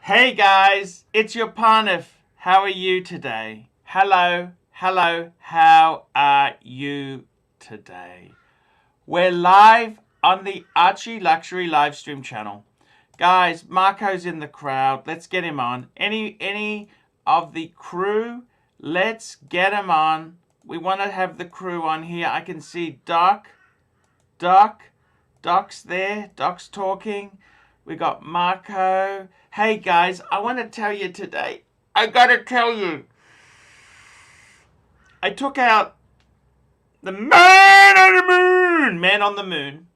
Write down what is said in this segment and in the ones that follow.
Hey guys, it's your Parnif. How are you today? Hello, how are you today? We're live on the ArchieLuxury Livestream channel. Guys, Marco's in the crowd. Let's get him on. Any of the crew, let's get him on. We want to have the crew on here. I can see Doc's there. Doc's talking. We got Marco. Hey guys, I want to tell you today. I gotta tell you. I took out the man on the moon. Man on the moon.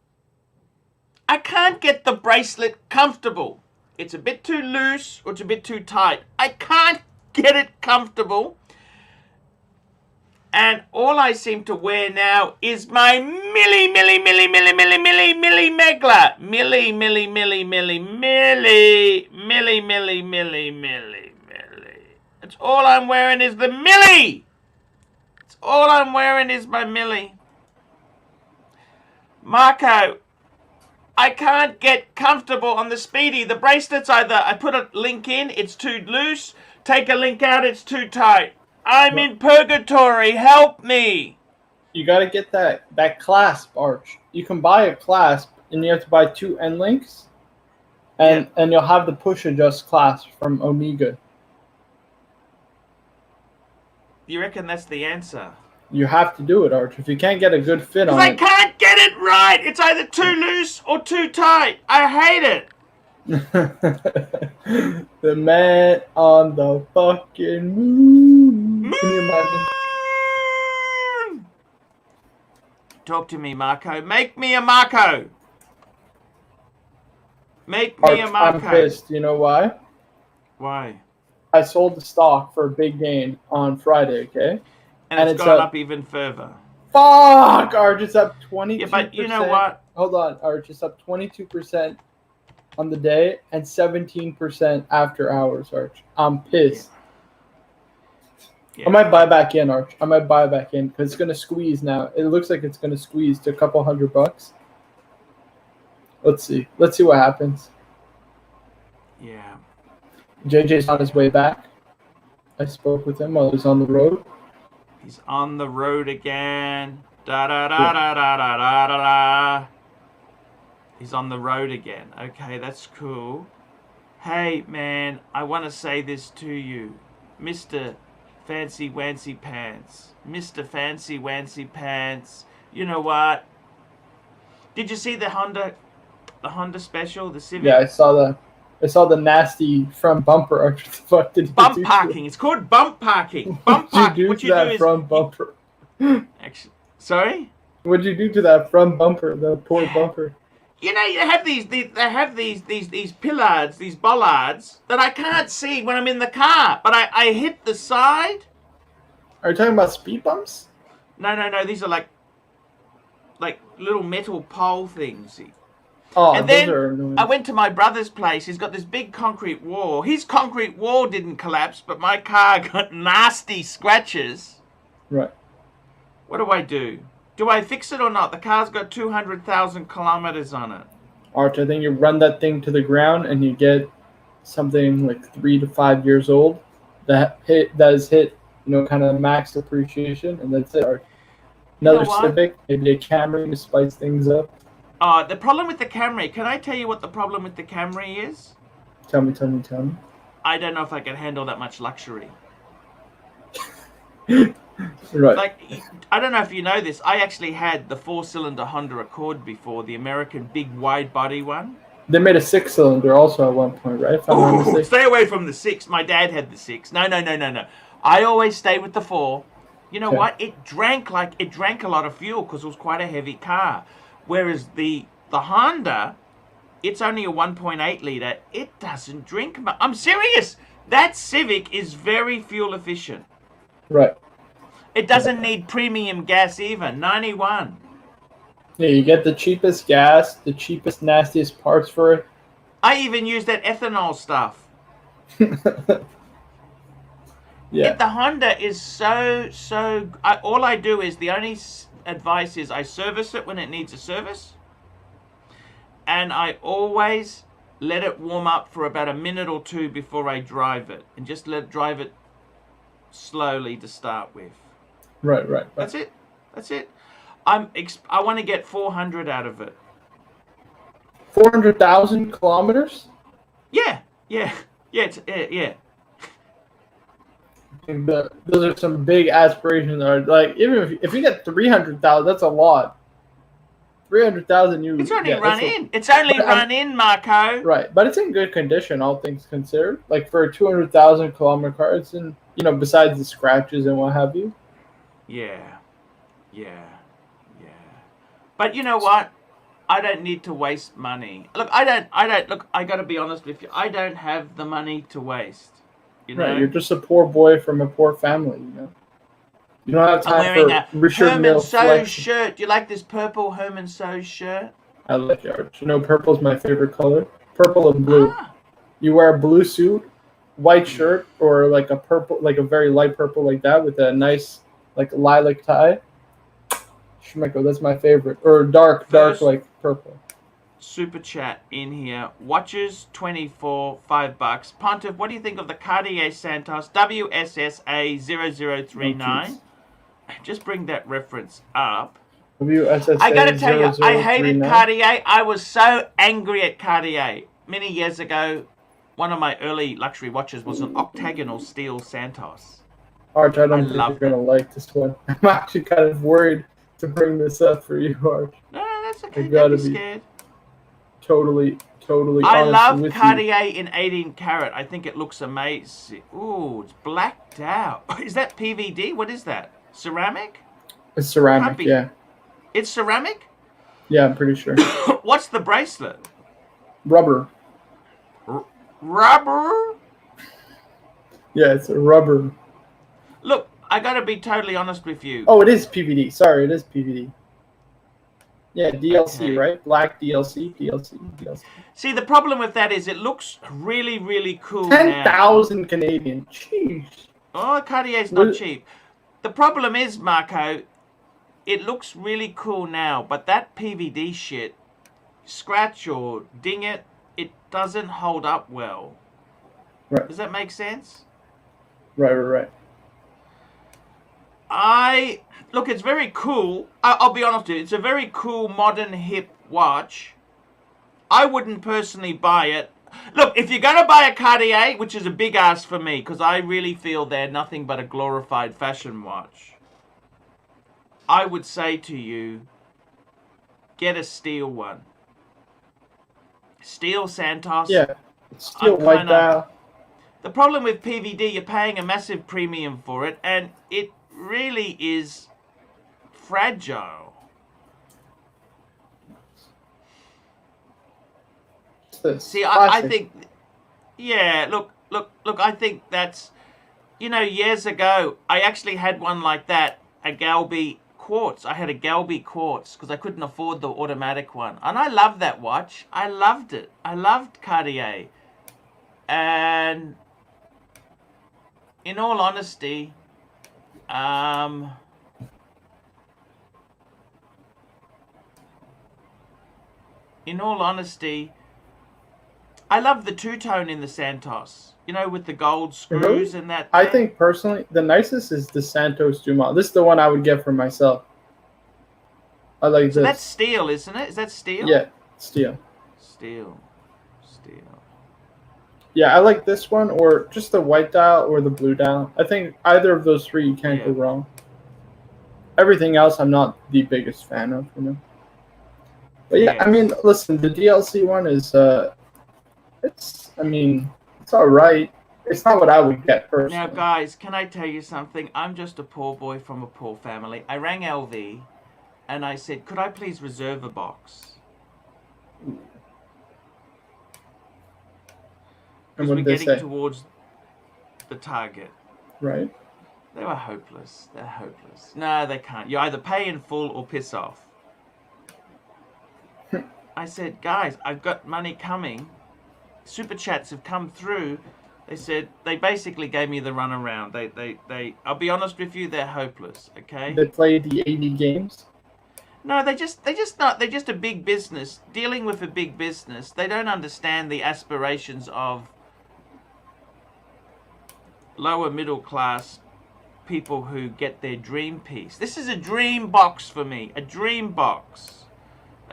I can't get the bracelet comfortable. It's a bit too loose or it's a bit too tight. I can't get it comfortable. And all I seem to wear now is my Milli Megla. Milli. That's all I'm wearing is the Milli. That's all I'm wearing is my Milli. Marco, I can't get comfortable on the Speedy. The bracelet's either I put a link in, it's too loose. Take a link out, it's too tight. I'm in purgatory. Help me. You got to get that clasp, Arch. You can buy a clasp, and you have to buy 2 end links, and you'll have the push adjust clasp from Omega. You reckon that's the answer? You have to do it, Arch. If you can't get a good fit on it, I can't get it right. It's either too loose or too tight. I hate it. The man on the fucking moon. Can you imagine? Talk to me, Marco. Make me a Marco. Make me a Marco. I'm pissed. You know why? Why? I sold the stock for a big gain on Friday, okay? And it's gone up even further. Fuck, Arch, it's up 22%. Yeah, but you know what? Hold on, Arch, it's up 22% on the day and 17% after hours, Arch. I'm pissed. Yeah. I might buy back in, Arch. I might buy back in because it's going to squeeze now. It looks like it's going to squeeze to a couple $100. Let's see. Let's see what happens. Yeah. JJ's on his way back. I spoke with him while he was on the road. He's on the road again. Da da da da da da da da. He's on the road again. Okay, that's cool. Hey, man, I want to say this to you. Mr. Fancy Wancy Pants. Mr. Fancy Wancy Pants. You know what? Did you see the Honda special, the Civic? Yeah, I saw that. I saw the nasty front bumper. What the fuck did you bump do? Parking. It's called bump parking. Bump parking. What you do to that front bumper? Actually, sorry? What did you do to that front bumper? The poor bumper. You know, they have these pillards, these bollards that I can't see when I'm in the car, but I hit the side. Are you talking about speed bumps? No. These are like little metal pole things. Oh, and then I went to my brother's place. He's got this big concrete wall. His concrete wall didn't collapse, but my car got nasty scratches. Right. What do I do? Do I fix it or not? The car's got 200,000 kilometers on it. Arch, I think you run that thing to the ground and you get something like 3 to 5 years old that has hit, kind of max depreciation, and that's it, Arch. Another Civic, maybe a Camry to spice things up. The problem with the Camry, can I tell you what the problem with the Camry is? Tell me. I don't know if I can handle that much luxury. Right. Like, I don't know if you know this, I actually had the 4-cylinder Honda Accord before, the American big wide body one. They made a 6-cylinder also at one point, right? If I'm not mistaken. Stay away from the 6. My dad had the 6. No. I always stayed with the 4. You know what? It drank a lot of fuel because it was quite a heavy car. Whereas the Honda, it's only a 1.8 liter. It doesn't drink much. I'm serious. That Civic is very fuel efficient. Right. It doesn't need premium gas even. 91. Yeah, you get the cheapest gas, the cheapest, nastiest parts for it. I even use that ethanol stuff. Yeah. The Honda is so. All I do is, the only advice is I service it when it needs a service. And I always let it warm up for about a minute or two before I drive it. And just drive it slowly to start with. Right. That's it. I want to get 400 out of it. 400,000 kilometers? Yeah. Those are some big aspirations. Like, even if you get 300,000, that's a lot. 300,000, It's only run in, Marco. Right, but it's in good condition, all things considered. Like, for a 200,000 kilometer car, it's in, besides the scratches and what have you. Yeah. But you know what? I don't need to waste money. Look, I got to be honest with you. I don't have the money to waste. Right, you're just a poor boy from a poor family, You don't have time I'm wearing for Richard Herman Mille So's shirt. Do you like this purple Herman So's shirt? I like it, Arch. Purple's my favorite color. Purple and blue. You wear a blue suit, white shirt, or like a purple, like a very light purple like that with a nice like lilac tie. Schmecko, that's my favorite. Or dark like purple. Super chat in here. Watches 24, $5. Pontiff, what do you think of the Cartier Santos WSSA 0039? Just bring that reference up. WSSA I gotta tell you, I hated 0039. Cartier. I was so angry at Cartier. Many years ago, one of my early luxury watches was an octagonal steel Santos. Arch, I don't think you're going to like this one. I'm actually kind of worried to bring this up for you, Arch. No, that's okay. I gotta Don't be scared. Totally I honest love with Cartier in 18 karat. I think it looks amazing. Ooh, it's blacked out. Is that PVD? What is that? Ceramic? It's ceramic, yeah. It's ceramic? Yeah, I'm pretty sure. What's the bracelet? Rubber. Rubber? Yeah, it's a rubber. Look, I gotta be totally honest with you. Oh, it is PVD. Sorry, it is PVD. Yeah, DLC, okay. Right? Black DLC. See, the problem with that is it looks really, really cool 10,000 Canadian. Jeez. Oh, Cartier's not cheap. The problem is, Marco, it looks really cool now, but that PVD shit, scratch or ding it, it doesn't hold up well. Right. Does that make sense? Right. Look, it's very cool. I'll be honest with you. It's a very cool, modern, hip watch. I wouldn't personally buy it. Look, if you're going to buy a Cartier, which is a big ask for me, because I really feel they're nothing but a glorified fashion watch, I would say to you, get a steel one. Steel Santos. Yeah, steel white dial. The problem with PVD, you're paying a massive premium for it, and it really is fragile. See, I think, yeah, look, I think that's, years ago, I actually had one like that, a Galby quartz. I had a Galby quartz because I couldn't afford the automatic one. And I loved that watch. I loved it. I loved Cartier. And in all honesty, I love the two-tone in the Santos. With the gold screws and that. I think personally, the nicest is the Santos Dumont. This is the one I would get for myself. I like So this. that's steel, isn't it? Is that steel? Yeah, steel. Steel. Yeah, I like this one, or just the white dial or the blue dial. I think either of those three you can't go wrong. Everything else I'm not the biggest fan of, you know. But yeah, I mean, listen, the DLC one is it's all right. It's not what I would get personally. Now, guys, can I tell you something? I'm just a poor boy from a poor family. I rang LV and I said, could I please reserve a box? Because we're getting towards the target. Right. They were hopeless. They're hopeless. No, they can't. You either pay in full or piss off. I said, guys, I've got money coming. Super chats have come through. They said, they basically gave me the runaround. They I'll be honest with you, they're hopeless, okay? They play the 80 games? No, they're just a big business. Dealing with a big business, they don't understand the aspirations of lower middle class people who get their dream piece. This is a dream box for me, a dream box.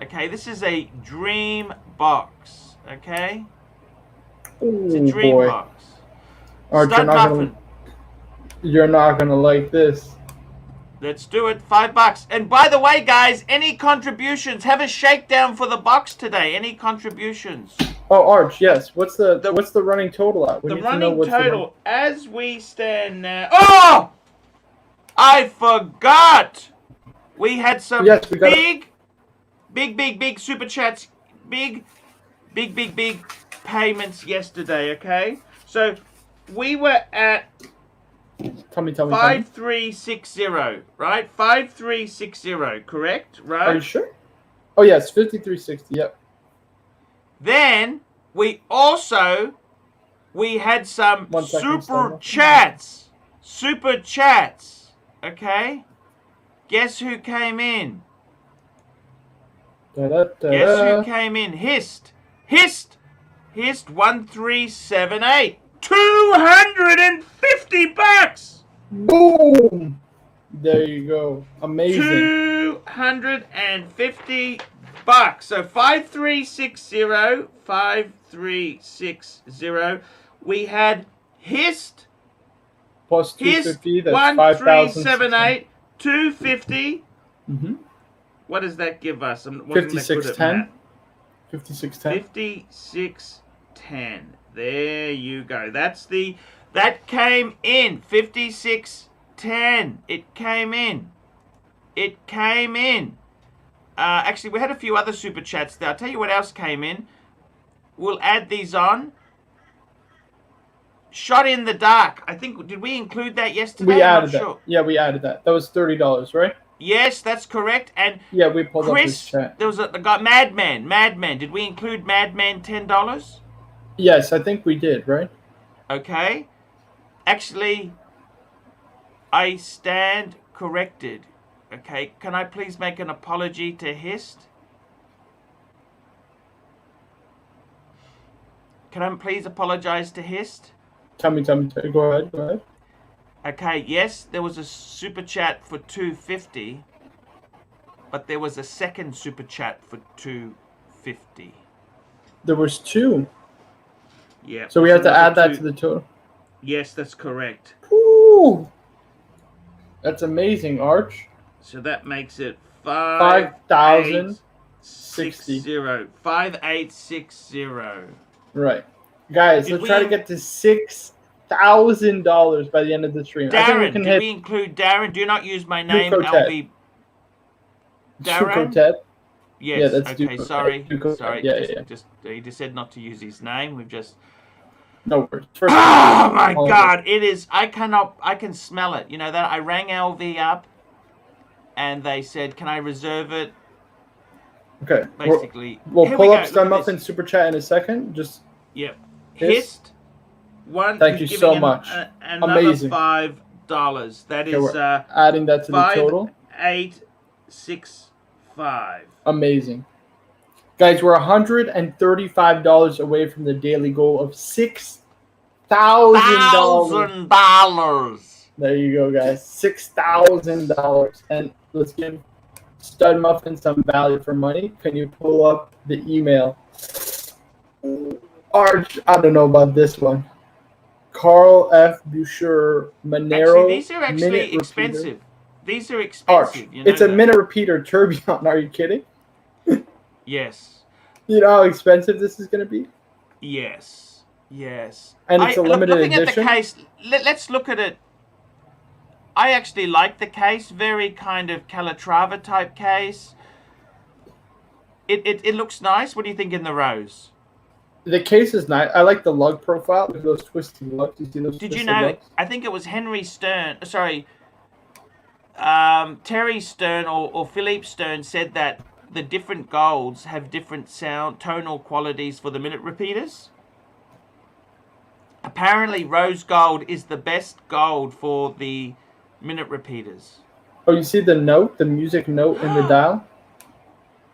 Okay, this is a dream box, okay? It's a dream box. Archie, you're not gonna like this. Let's do it. $5. And by the way, guys, any contributions? Have a shakedown for the box today. Any contributions? Oh, Arch, yes. What's the running total at? The running total as we stand now. Oh! I forgot. We had some big super chats, big payments yesterday, okay? So we were at 5360, right? 5360, correct? Right? Are you sure? Oh yes, 5360. Yep. Then we had some super chats. Super chats. Okay? Guess who came in? Guess who came in? Hist 1378. $250. Boom! There you go. Amazing. $250. So 5360. We had Hist plus 250. That's 1378. 250. Mm-hmm. What does that give us? 5610. 5610. 5610. There you go. That came in. 5610. It came in. Actually, we had a few other super chats there. I'll tell you what else came in. We'll add these on. Shot in the dark. I think, did we include that yesterday? We added that. Yeah, we added that. That was $30, right? Yes, that's correct. And yeah, we pulled up this chat. There was a guy, Madman. Did we include Madman $10? Yes, I think we did, right? Okay. Actually, I stand corrected. Okay, can I please make an apology to Hist? Can I please apologize to Hist? Tell me. Go ahead. Okay, yes, there was a super chat for $250, but there was a second super chat for $250. There was two. Yeah. So we have to add that to the total. Yes, that's correct. Ooh, that's amazing, Arch. So that makes it 5,060. 5860. Right, guys. Let's try to get to $6,000 by the end of the stream. Darren, did we include Darren? Do not use my name. LB. Darren. Yes. Yeah, that's okay. Sorry. Yeah. He just said not to use his name. We've just. No worries. Oh my God! It is. I can smell it. You know that I rang LV up, and they said, "Can I reserve it?" Okay. Basically, we'll pull up Star Muffin super chat in a second. Just. Yep. Hist. One. Thank you so much. Amazing. $5. That is adding that to the total. 5865. Amazing. Guys, we're $135 away from the daily goal of $6,000. $1,000. There you go, guys. $6,000. And let's give stud muffin some value for money. Can you pull up the email? Arch, I don't know about this one. Carl F. Boucher Monero. Actually, these are actually expensive. These are expensive. Arch, You know it's a minute repeater tourbillon. Are you kidding? Yes. You know how expensive this is going to be? Yes. Yes. And it's a limited looking edition. At the case, let's look at it. I actually like the case. Very kind of Calatrava type case. It looks nice. What do you think in the rose? The case is nice. I like the lug profile. Look at those twisty lugs. You see those Did twisted you know? lugs? I think it was Henry Stern. Sorry, Terry Stern or Philippe Stern said that the different golds have different sound tonal qualities for the minute repeaters. Apparently, rose gold is the best gold for the minute repeaters. Oh, you see the note, the music note in the dial?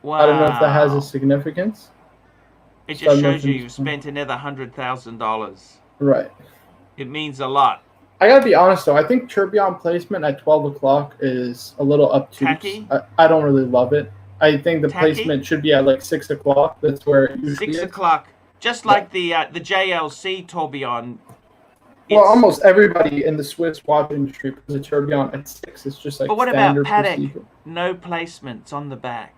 Wow. I don't know if that has a significance. It just shows you you've spent another $100,000. Right. It means a lot. I gotta be honest though, I think tourbillon placement at 12 o'clock is a little obtuse. Tacky? I don't really love it. I think the Tacky? placement should be at like 6 o'clock. That's where it usually 6 is. o'clock. Just like the JLC tourbillon. Well, almost everybody in the Swiss watch industry puts a tourbillon at 6. It's just like but what standard about Patek? procedure. No placements on the back.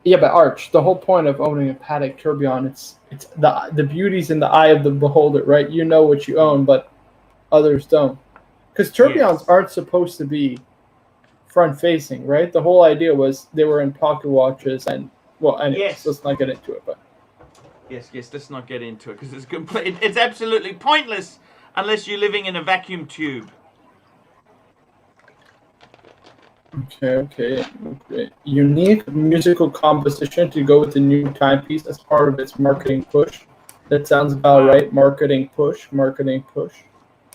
Yeah, but Arch, the whole point of owning a Patek tourbillon, it's the beauty's in the eye of the beholder, right? You know what you own, but others don't. Because tourbillons aren't supposed to be front-facing, right? The whole idea was they were in pocket watches, and well, anyways, let's not get into it. But yes, let's not get into it because it's complete. It's absolutely pointless unless you're living in a vacuum tube. Okay. Unique musical composition to go with the new timepiece as part of its marketing push. That sounds about right. Marketing push.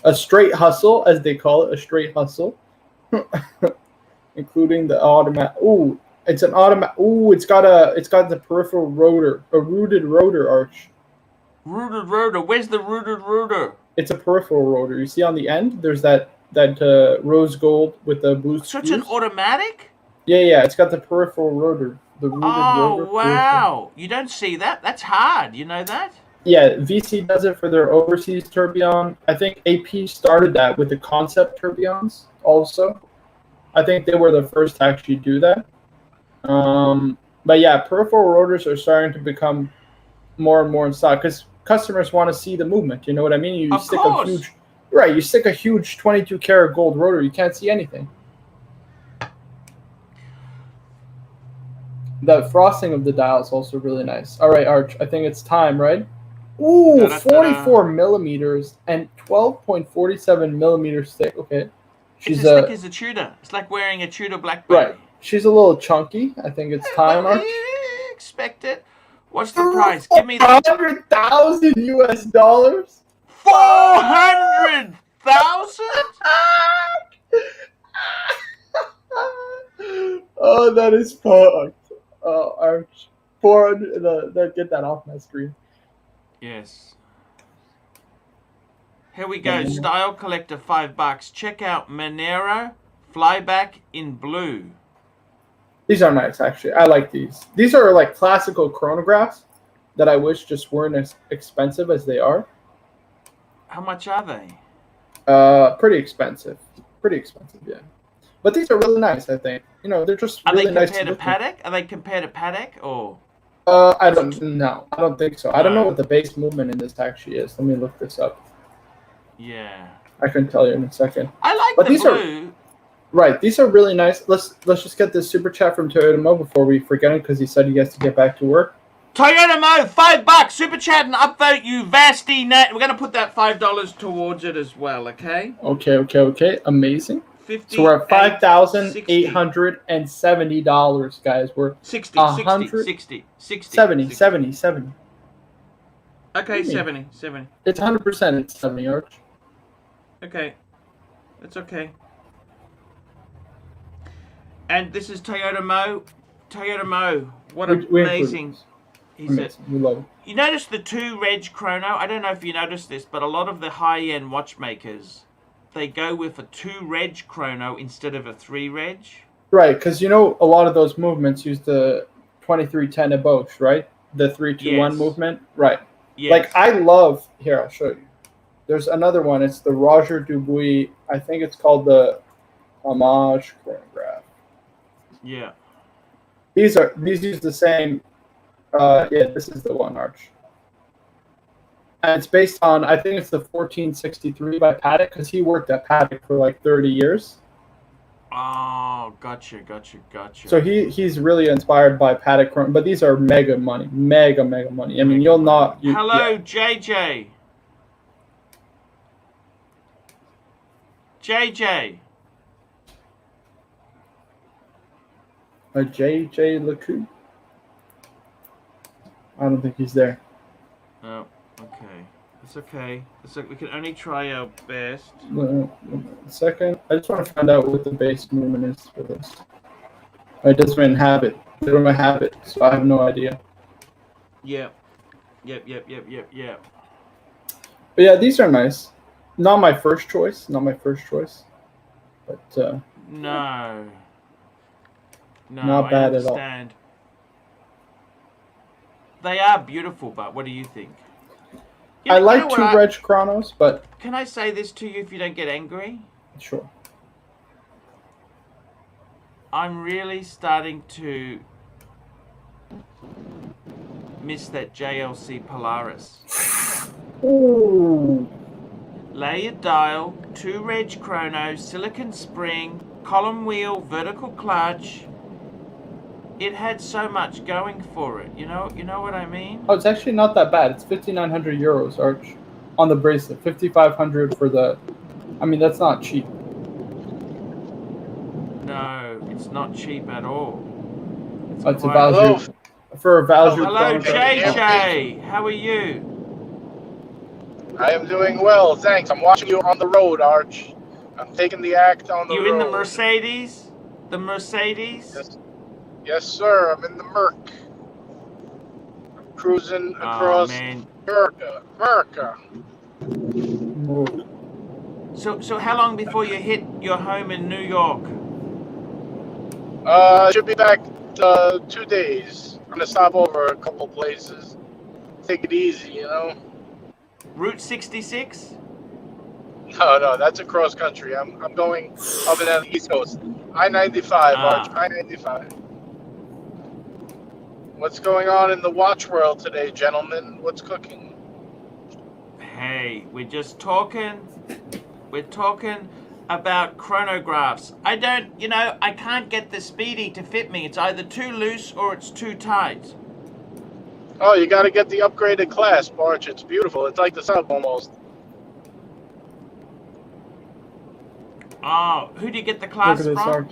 A straight hustle, as they call it, a straight hustle, including the automatic. Ooh, it's an automatic. Ooh, it's got the peripheral rotor, a rooted rotor, Arch. Rooted rotor. Where's the rooted rotor? It's a peripheral rotor. You see on the end, there's that rose gold with the blue screws. So it's an automatic? Yeah. It's got the peripheral rotor. The rooted rotor. Oh, wow. You don't see that? That's hard. You know that? Yeah, VC does it for their overseas tourbillon. I think AP started that with the concept tourbillons also. I think they were the first to actually do that. But yeah, peripheral rotors are starting to become more and more in stock because customers want to see the movement. You know what I mean? You stick a huge 22 karat gold rotor, you can't see anything. The frosting of the dial is also really nice. All right, Arch, I think it's time, right? Ooh, 44 millimeters and 12.47 millimeters thick. Okay. She's as thick as a Tudor. It's like wearing a Tudor Blackberry. Right. She's a little chunky. I think it's time, Arch. Expect it. What's the price? Give me the $400,000 US dollars. 400,000? Oh, that is fucked. Oh, Arch. 400. Get that off my screen. Yes. Here we go. Style Collector, $5. Check out Monero Flyback in blue. These are nice, actually. I like these. These are like classical chronographs that I wish just weren't as expensive as they are. How much are they? Pretty expensive. Yeah. But these are really nice, I think. You know, they're just really nice. Are they compared to Patek? Are they compared to Patek or? I don't know. I don't think so. I don't know what the base movement in this actually is. Let me look this up. Yeah. I can tell you in a second. I like the blue. Right. These are really nice. Let's just get this super chat from Toyota Mo before we forget him because he said he has to get back to work. Toyota Mo, $5. Super chat and upvote you, Vasty Nat. We're going to put that $5 towards it as well, okay? Okay. Amazing. 50, so we're at $5,870, guys. We're 60. 70. Okay, 70. It's 100%. It's 70, Arch. Okay. That's okay. And this is Toyota Mo. What amazing. We love it. You notice the 2 reg chrono? I don't know if you noticed this, but a lot of the high-end watchmakers, they go with a 2 reg chrono instead of a 3 reg. Right, because you know a lot of those movements use the 2310 eboche, right? The 321 Yes. movement, right? Yes. Like I love. Here, I'll show you. There's another one. It's the Roger Dubuis. I think it's called the Homage Chronograph. Yeah. These use the same. Yeah, this is the one, Arch. And it's based on, I think it's the 1463 by Patek, because he worked at Patek for like 30 years. Oh, gotcha. So he's really inspired by Patek, but these are mega money. I mean, you'll not. Hello, yeah. JJ. JJ. JJ I don't think he's there. Oh, okay. It's okay. We can only try our best. A second. I just want to find out what the base movement is for this. It doesn't even have it. They don't have it, so I have no idea. Yep. But yeah, these are nice. Not my first choice. But No. Not bad at all. They are beautiful, but what do you think? I like two Reg Chronos, but... Can I say this to you if you don't get angry? Sure. I'm really starting to miss that JLC Polaris. Ooh. Layer dial, 2 Reg Chrono, silicon spring, column wheel, vertical clutch. It had so much going for it. You know what I mean? Oh, it's actually not that bad. It's 5,900 euros, Arch, on the bracelet. 5,500 for the... I mean, that's not cheap. No, it's not cheap at all. It's a value. For a value. Hello, JJ. How are you? I am doing well, thanks. I'm watching you on the road, Arch. I'm taking the act on the road. You in the Mercedes? The Mercedes? Yes, sir. I'm in the Merc. I'm cruising across America. So how long before you hit your home in New York? Should be back 2 days. I'm gonna stop over a couple places. Take it easy, you know. Route 66? No, that's across country. I'm going up and down the East Coast. I-95, Arch. I-95. What's going on in the watch world today, gentlemen? What's cooking? Hey, we're talking about chronographs. I can't get the Speedy to fit me. It's either too loose or it's too tight. Oh, you got to get the upgraded clasp, Arch. It's beautiful. It's like the sub almost. Oh, who do you get the clasp from? Arch.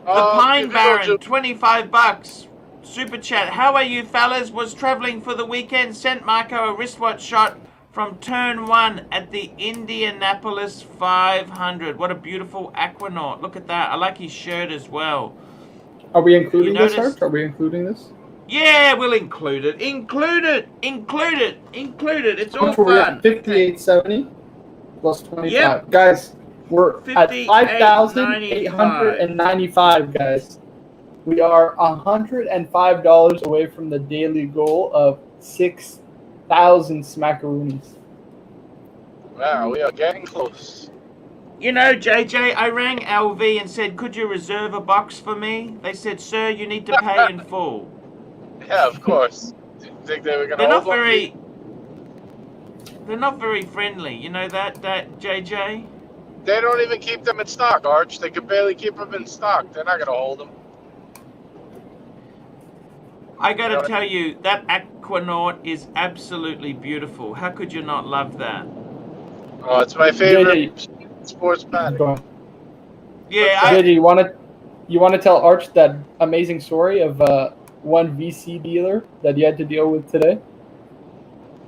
The Pine Baron, $25. Super chat. How are you, fellas? Was traveling for the weekend. Sent Marco a wristwatch shot from turn 1 at the Indianapolis 500. What a beautiful Aquanaut. Look at that. I like his shirt as well. Are we including this, Arch? Are we including this? Yeah, we'll include it. Include it. It's all fun. We're at 5870 plus 25. Yep. Guys, we're at 5,895, guys. We are $105 away from the daily goal of 6,000 smackaroonies. Wow, we are getting close. You know, JJ, I rang LV and said, could you reserve a box for me? They said, sir, you need to pay in full. Yeah, of course. Did you think they were going to They're not very friendly. You know that JJ? They don't even keep them in stock, Arch. They can barely keep them in stock. They're not going to hold them. I got to tell you, that Aquanaut is absolutely beautiful. How could you not love that? Oh, it's my favorite sports pattern. Yeah. JJ, you want to tell Arch that amazing story of one VC dealer that you had to deal with today?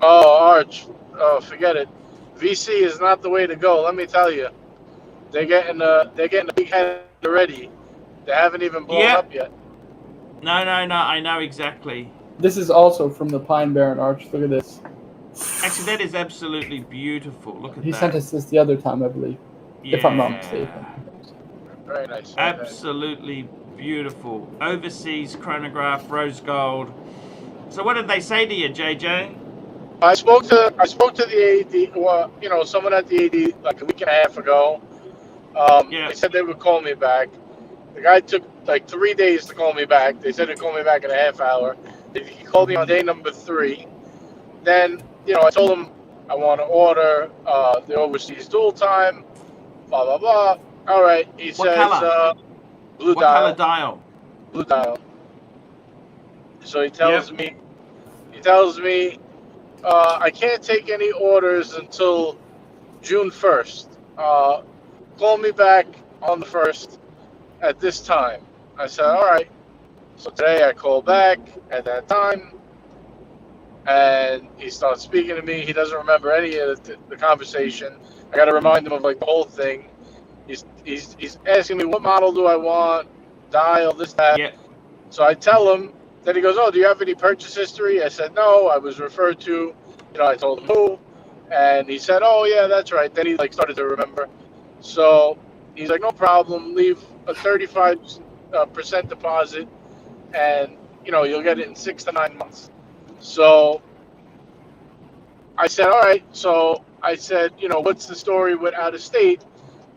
Oh, Arch. Oh, forget it. VC is not the way to go. Let me tell you. They're getting a big head already. They haven't even blown up yet. No. I know exactly. This is also from the Pine Baron, Arch. Look at this. Actually, that is absolutely beautiful. Look at that. He sent us this the other time, I believe. Yeah. If I'm not mistaken. Very nice. Absolutely beautiful. Overseas chronograph, rose gold. So what did they say to you, JJ? I spoke to the AD, well, you know, someone at the AD like a week and a half ago. They said they would call me back. The guy took like 3 days to call me back. They said he'd call me back in a half hour. He called me on day number 3. Then, you know, I told him I want to order the overseas dual time, blah, blah, blah. All right. He What says color? blue What dial. color dial? Blue dial. So he tells me, I can't take any orders until June 1st. Call me back on the 1st at this time. I said, all right. So today I call back at that time, and he starts speaking to me. He doesn't remember any of the conversation. I got to remind him of like the whole thing. He's asking me what model do I want, dial, this, that. Yeah. So I tell him. Then he goes, oh, do you have any purchase history? I said, no, I was referred to. You know, I told him who. And he said, oh, yeah, that's right. Then he, like, started to remember. So he's like, no problem. Leave a 35% deposit, and, you know, you'll get it in 6 to 9 months. So I said, all right. So I said, you know, what's the story with out of state?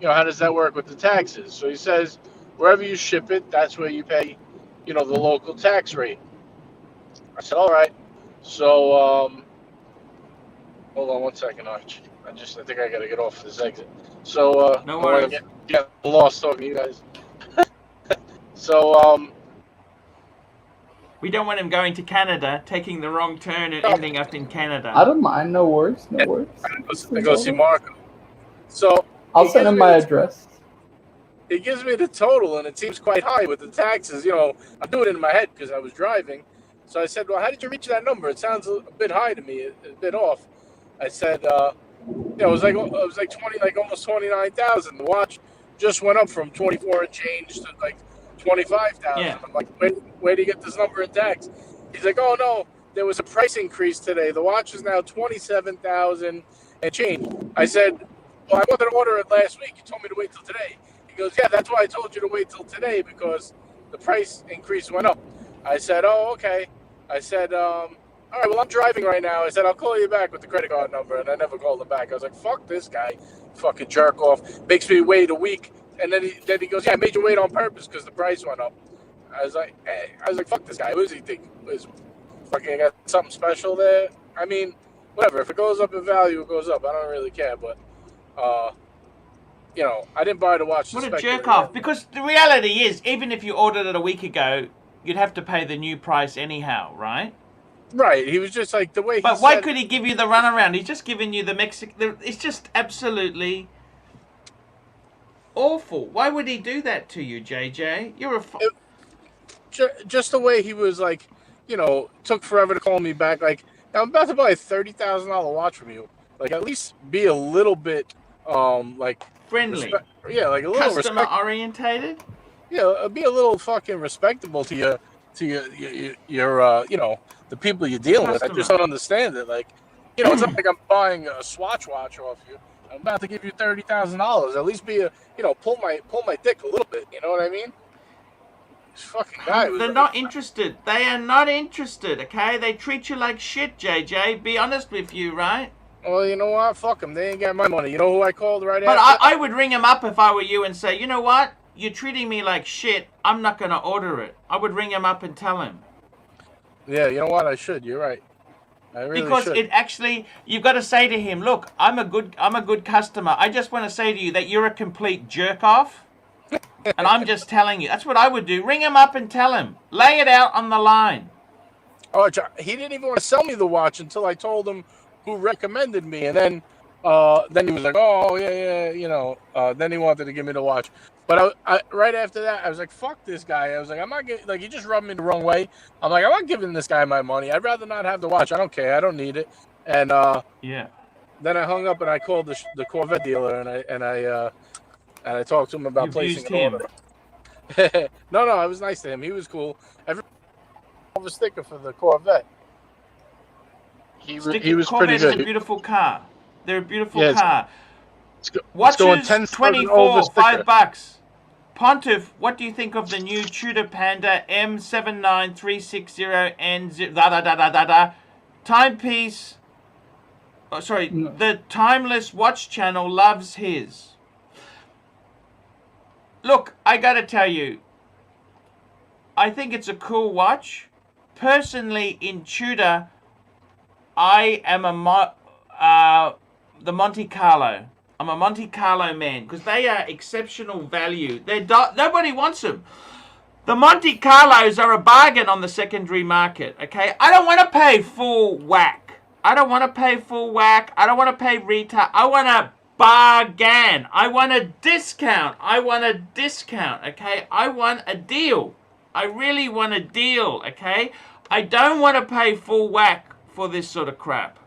You know, how does that work with the taxes? So he says, wherever you ship it, that's where you pay, you know, the local tax rate. I said, all right. So, hold on 1 second, Arch. I think I got to get off this exit. So, no worries. Get lost talking to you guys. So, we don't want him going to Canada, taking the wrong turn and ending up in Canada. I don't mind. No worries. No worries. I go see Marco. So I'll send him my address. He gives me the total, and it seems quite high with the taxes. You know, I'm doing it in my head because I was driving. So I said, well, how did you reach that number? It sounds a bit high to me, a bit off. I said, it was like almost 29,000. The watch just went up from 24 and change to like 25,000. Yeah. I'm like, where do you get this number in tax? He's like, oh no, there was a price increase today. The watch is now 27,000 and change. I said, well, I wanted to order it last week. You told me to wait till today. He goes, yeah, that's why I told you to wait till today, because the price increase went up. I said, oh, okay. I said, all right, well, I'm driving right now. I said, I'll call you back with the credit card number, and I never called him back. I was like, fuck this guy, fucking jerk off. Makes me wait a week. And then he goes, yeah, I made you wait on purpose because the price went up. I was like, fuck this guy. What does he think? Is fucking got something special there? I mean, whatever. If it goes up in value, it goes up. I don't really care, but you know, I didn't buy the watch. What a jerk off. Because the reality is, even if you ordered it a week ago, you'd have to pay the new price anyhow, right? Right. He was just like the way he But why could he give you the runaround? He's just giving you the Mexican... It's just absolutely awful. Why would he do that to you, JJ? You're a... Just the way he was like, you know, took forever to call me back. Like, I'm about to buy a $30,000 watch from you. Like, at least be a little bit, like... friendly. Yeah, like a little customer orientated. Yeah, be a little fucking respectable to your you know, the people you're dealing with. I just don't understand it. Like, you know, it's not like I'm buying a Swatch watch off you. I'm about to give you $30,000. At least be a, you know, pull my dick a little bit. You know what I mean? This fucking guy. They're not interested. They are not interested. Okay, they treat you like shit, JJ. Be honest with you, right? Well, you know what? Fuck them. They ain't got my money. You know who I called right but after? I would ring him up if I were you and say, you know what? You're treating me like shit. I'm not going to order it. I would ring him up and tell him. Yeah, you know what? I should. You're right. I really because should. It actually, you've got to say to him, look, I'm a good customer. I just want to say to you that you're a complete jerk off. And I'm just telling you. That's what I would do. Ring him up and tell him. Lay it out on the line. Oh, he didn't even want to sell me the watch until I told him who recommended me, and then he was like, oh yeah, you know. Then he wanted to give me the watch, but I right after that I was like, fuck this guy. I was like, I'm not getting, like, he just rubbed me the wrong way. I'm like, I'm not giving this guy my money. I'd rather not have the watch. I don't care. I don't need it. And yeah. Then I hung up and I called the Corvette dealer and I talked to him about placing an order. No, I was nice to him. He was cool. Everyone had a sticker for the Corvette. He was pretty good. Is a beautiful car. They're a beautiful car. Watches 24, $5. Pontiff, what do you think of the new Tudor Panda M79360N da da da da da da timepiece? Oh, sorry, No. the Timeless Watch Channel loves his. Look, I gotta tell you, I think it's a cool watch. Personally, in Tudor, I am the Monte Carlo. I'm a Monte Carlo man because they are exceptional value. Nobody wants them. The Monte Carlos are a bargain on the secondary market. Okay, I don't want to pay full whack. I don't want to pay full whack. I don't want to pay retail. I want a bargain. I want a discount. I want a discount. Okay, I want a deal. I really want a deal. Okay, I don't want to pay full whack for this sort of crap.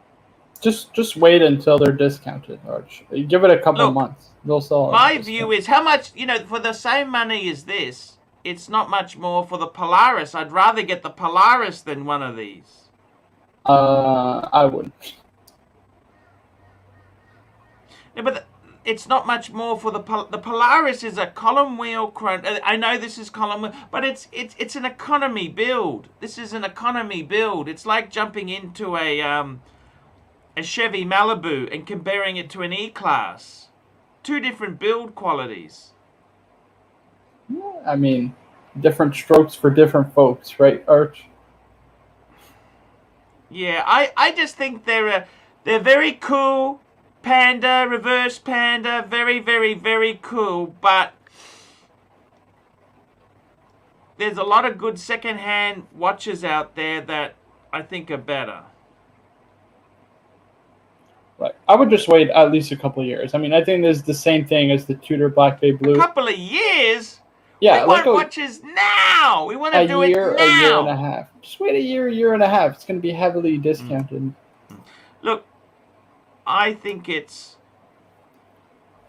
Just wait until they're discounted, Arch. You give it a couple months. They'll sell. My view is how much, for the same money as this, it's not much more for the Polaris. I'd rather get the Polaris than one of these. I wouldn't. Yeah, but it's not much more for the Polaris is a column wheel I know this is column wheel, but it's an economy build. This is an economy build. It's like jumping into a Chevy Malibu and comparing it to an E-Class. Two different build qualities. I mean, different strokes for different folks, right, Arch? Yeah, I just think they're very cool. Panda, reverse Panda, very, very, very cool. But there's a lot of good second-hand watches out there that I think are better. Right. I would just wait at least a couple of years. I mean, I think there's the same thing as the Tudor Black Bay Blue. A couple of years? Yeah, we want watches now. We want to do it now. A year and a half. Just wait a year and a half. It's going to be heavily discounted. Look, I think it's...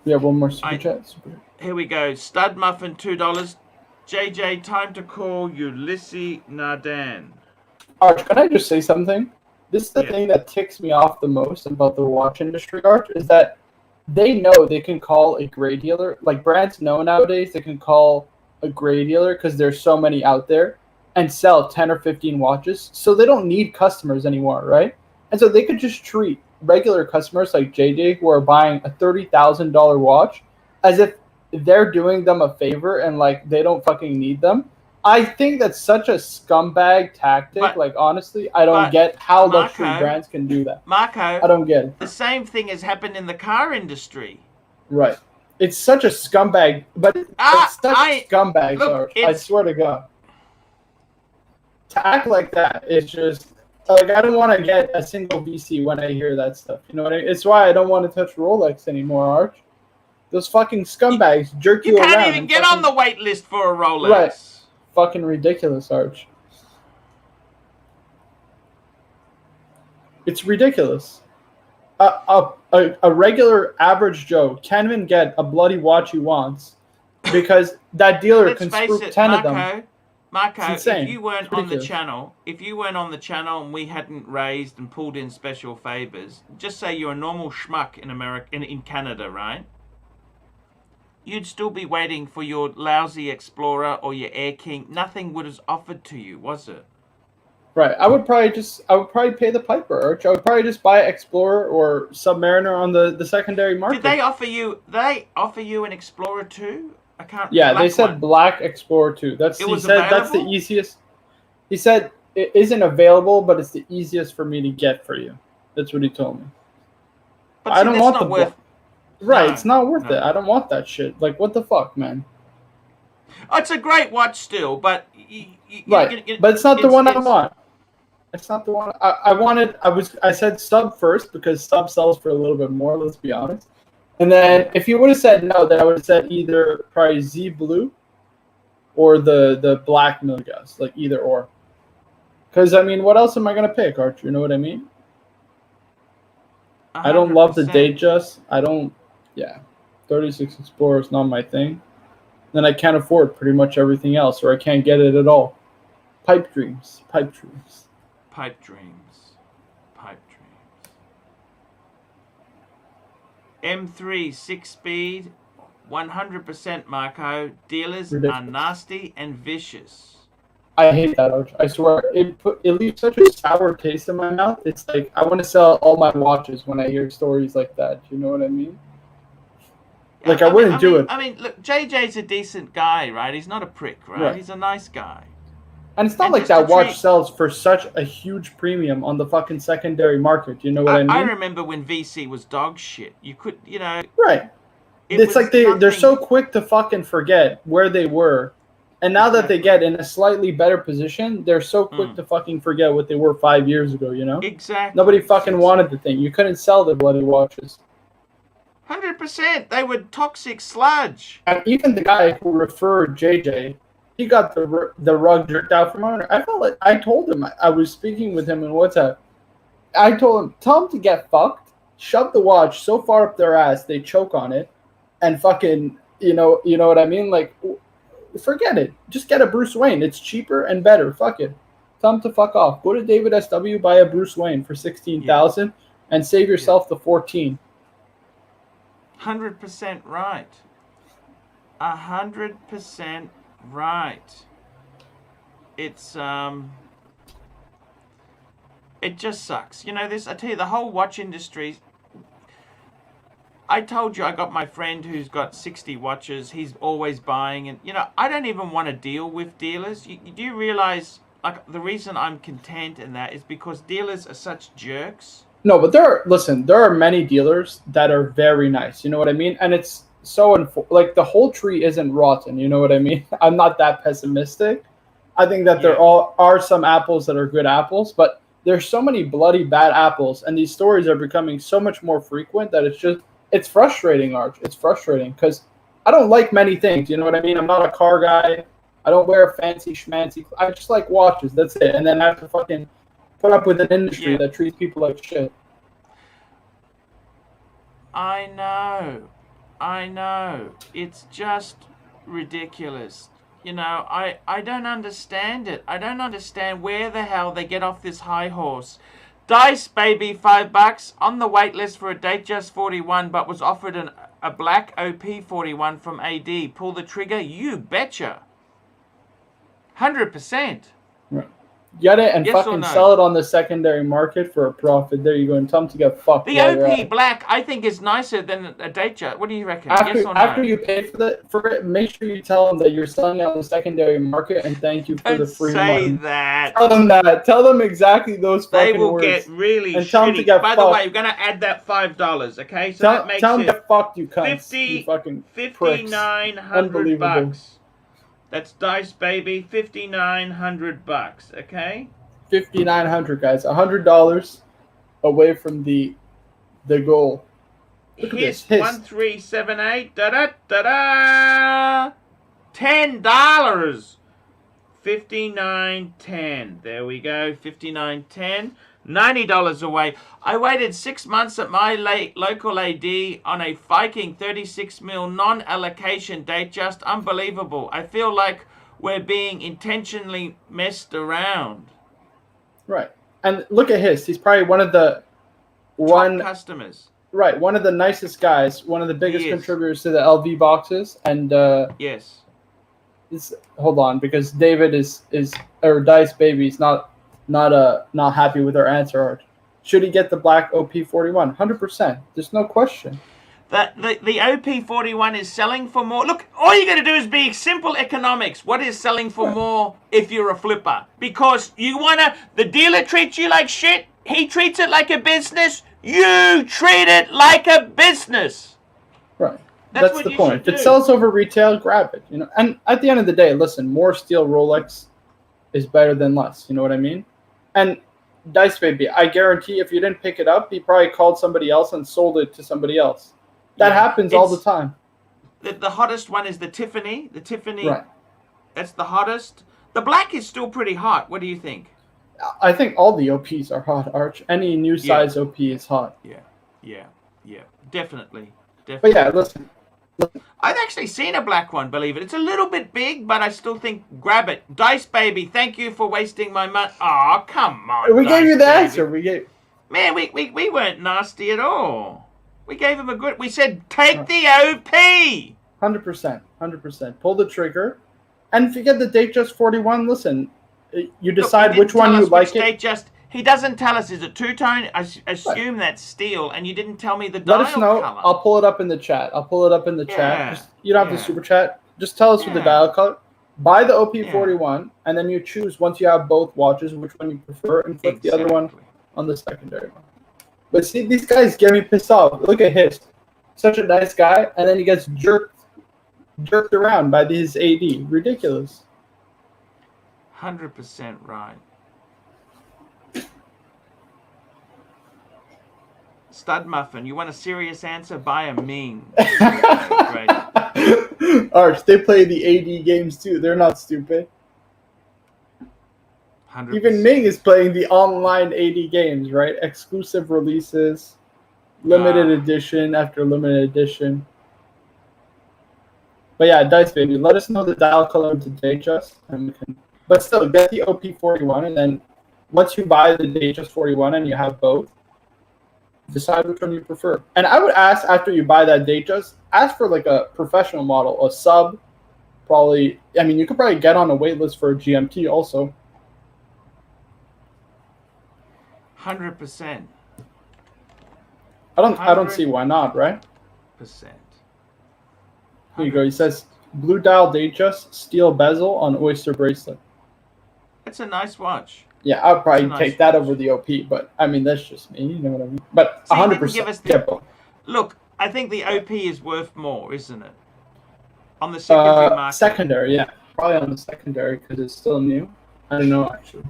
We have one more super chat. Here we go. Stud Muffin, $2. JJ, time to call Ulysses Nadan. Arch, can I just say something? This is the thing that ticks me off the most about the watch industry, Arch, is that they know they can call a gray dealer. Like, brands know nowadays they can call a gray dealer because there's so many out there and sell 10 or 15 watches. So they don't need customers anymore, right? And so they could just treat regular customers like JJ who are buying a $30,000 watch as if they're doing them a favor and, like, they don't fucking need them. I think that's such a scumbag tactic. Honestly, I don't get how luxury brands can do that. Marco, I don't get it. The same thing has happened in the car industry. Right. It's such a scumbag, but it's such scumbags, Arch. I swear to God. To act like that is just, like, I don't want to get a single VC when I hear that stuff. You know what I mean? It's why I don't want to touch Rolex anymore, Arch. Those fucking scumbags jerk you around. You can't even get on the wait list for a Rolex. Right. Fucking ridiculous, Arch. It's ridiculous. A regular average Joe can't even get a bloody watch he wants because that dealer can screw 10 of them. Marco, if you weren't on the channel, and we hadn't raised and pulled in special favors, just say you're a normal schmuck in America, in Canada, right? You'd still be waiting for your lousy Explorer or your Air King. Nothing was offered to you, was it? Right. I would probably pay the piper, Arch. I would probably just buy Explorer or Submariner on the secondary market. Did they offer you an Explorer too? I can't. Yeah, they said black Explorer 2. That's the easiest. He said it isn't available, but it's the easiest for me to get for you. That's what he told me. But I don't want the Right, it's not worth it. I don't want that shit. Like, what the fuck, man? Oh, it's a great watch still, but but it's not the one I want. It's not the one I wanted. I said Sub first because Sub sells for a little bit more. Let's be honest. And then if you would have said no, then I would have said either probably Z Blue or the Black Milgauss, like either or. Because I mean, what else am I gonna pick, Archer? You know what I mean? 100%. I don't love the Datejust. I don't. Yeah, 36 Explorer is not my thing. Then I can't afford pretty much everything else, or I can't get it at all. Pipe dreams. M3 6-speed, 100%, Marco. Dealers Ridiculous. are nasty and vicious. I hate that, Arch. I swear. It leaves such a sour taste in my mouth. It's like I want to sell all my watches when I hear stories like that. You know what I mean? Like, I wouldn't do it. I mean, look, JJ's a decent guy, right? He's not a prick, right? He's a nice guy. And it's not like that watch sells for such a huge premium on the fucking secondary market. You know what I mean? I remember when VC was dog shit. You could, you know... Right. It's like they're so quick to fucking forget where they were. And now that they get in a slightly better position, they're so quick to fucking forget what they were 5 years ago, you know? Exactly. Nobody fucking wanted the thing. You couldn't sell the bloody watches. 100%. They were toxic sludge. And even the guy who referred JJ, he got the rug jerked out from under. I felt like I told him, I was speaking with him in WhatsApp. I told him, tell him to get fucked, shove the watch so far up their ass they choke on it, and fucking, you know what I mean? Like, forget it. Just get a Bruce Wayne. It's cheaper and better. Fuck it. Tell him to fuck off. Go to David SW, buy a Bruce Wayne for $16,000 and save yourself the 14. 100% right. 100% right. It's it just sucks. You know, I tell you, the whole watch industry. I told you I got my friend who's got 60 watches. He's always buying, and you know, I don't even want to deal with dealers. Do you realize, like, the reason I'm content in that is because dealers are such jerks. No, but there are many dealers that are very nice. You know what I mean? And it's so like the whole tree isn't rotten. You know what I mean? I'm not that pessimistic. I think that there are some apples that are good apples, but there's so many bloody bad apples, and these stories are becoming so much more frequent that it's frustrating, Arch. It's frustrating because I don't like many things. You know what I mean? I'm not a car guy. I don't wear fancy schmancy. I just like watches. That's it. And then I have to fucking put up with an industry that treats people like shit. I know. It's just ridiculous. You know, I don't understand it. I don't understand where the hell they get off this high horse. Dice, baby, $5 on the wait list for a Datejust 41, but was offered a black OP 41 from AD. Pull the trigger? You betcha. 100%. Right. Get it and yes fucking sell it on the secondary market for a profit. There you go. And tell them to get fucked. The OP black, I think, is nicer than a Datejust. What do you reckon? Yes or no? After you pay for it, make sure you tell them that you're selling it on the secondary market and thank you for the free money. Don't say that. Tell them that. Tell them exactly those fucking words. They will get really and tell them to get By fucked. the way, you're going to add that $5, okay? So that makes tell them it to fuck you cunts. You fucking $5,900. That's Dice, baby. $5,900, okay? $5,900, guys. $100 away from the goal. Look at this. 1378. Da-da-da-da. $10. $59.10. There we go. $59.10. $90 away. I waited 6 months at my local AD on a Viking 36mm non-allocation date. Just unbelievable. I feel like we're being intentionally messed around. Right. And look at his. He's probably one of the top customers. Right. One of the nicest guys. One of the biggest contributors to the LV boxes. And yes. Hold on, because David or Dice Baby is not happy with our answer, Art. Should he get the black OP41? 100%. There's no question. The OP41 is selling for more. Look, all you got to do is be simple economics. What is selling for more if you're a flipper? Because the dealer treats you like shit. He treats it like a business. You treat it like a business. Right. That's the point. If it sells over retail, grab it. You know. And at the end of the day, listen, more steel Rolex is better than less. You know what I mean? And Dice Baby, I guarantee if you didn't pick it up, he probably called somebody else and sold it to somebody else. That happens all the time. The hottest one is the Tiffany. The Tiffany, right. That's the hottest. The black is still pretty hot. What do you think? I think all the OPs are hot, Arch. Any new size OP is hot. Yeah. Definitely. But yeah, listen. I've actually seen a black one, believe it. It's a little bit big, but I still think grab it. Dice Baby, thank you for wasting my money. Oh, come on. We gave you the answer. Man, we weren't nasty at all. We gave him we said, take the OP. 100%. 100%. Pull the trigger. And if you get the Datejust 41, listen, you decide which one you like it. He doesn't tell us, is it two-tone? I assume that's steel, and you didn't tell me the dial Let us know. color. I'll pull it up in the chat. Just, you don't have to super chat. Just tell us with the dial color. Buy the OP41, and then you choose, once you have both watches, which one you prefer, and flip the other one on the secondary one. But see, these guys get me pissed off. Look at his. Such a nice guy, and then he gets jerked around by these AD. Ridiculous. 100% right. Stud Muffin, you want a serious answer? Buy a Ming. Great. Arch, they play the AD games too. They're not stupid. 100%. Even Ming is playing the online AD games, right? Exclusive releases, limited edition after limited edition. But yeah, Dice Baby, let us know the dial color of the Datejust, and we can. But still, get the OP41, and then once you buy the Datejust 41 and you have both, decide which one you prefer. And I would ask, after you buy that Datejust, ask for like a professional model, a sub. Probably, I mean, you could probably get on a wait list for a GMT also. 100%. I don't see why not, right? Percent. Here you go. He says blue dial Datejust, steel bezel on oyster bracelet. It's a nice watch. Yeah, I'd probably take that over the OP, but I mean that's just me, you know what I mean. But 100%. Look, I think the OP is worth more, isn't it? On the secondary market. Secondary, yeah, probably on the secondary because it's still new. I don't know actually.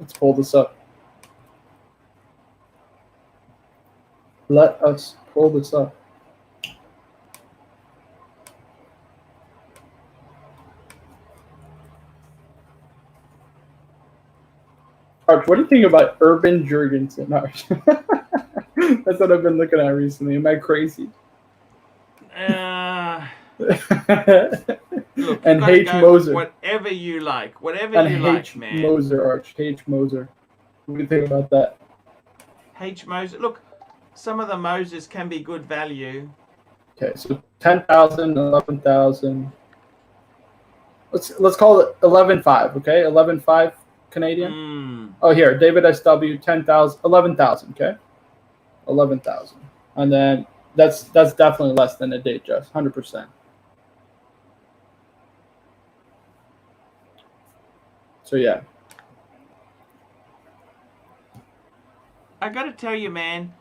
Let's pull this up. Let us pull this up. Arch, what do you think about Urban Jurgensen, Arch? That's what I've been looking at recently. Am I crazy? Look, and H. Moser. Whatever you like. Whatever you like, man. Moser, Arch. H. Moser. What do you think about that? H. Moser. Look, some of the Mosers can be good value. Okay, so 10,000, 11,000. Let's call it 11.5, okay? 11.5 Canadian. Oh, here, David SW, 10,000, 11,000, okay? 11,000. And then that's definitely less than a Datejust, 100%. So yeah. I got to tell you, man,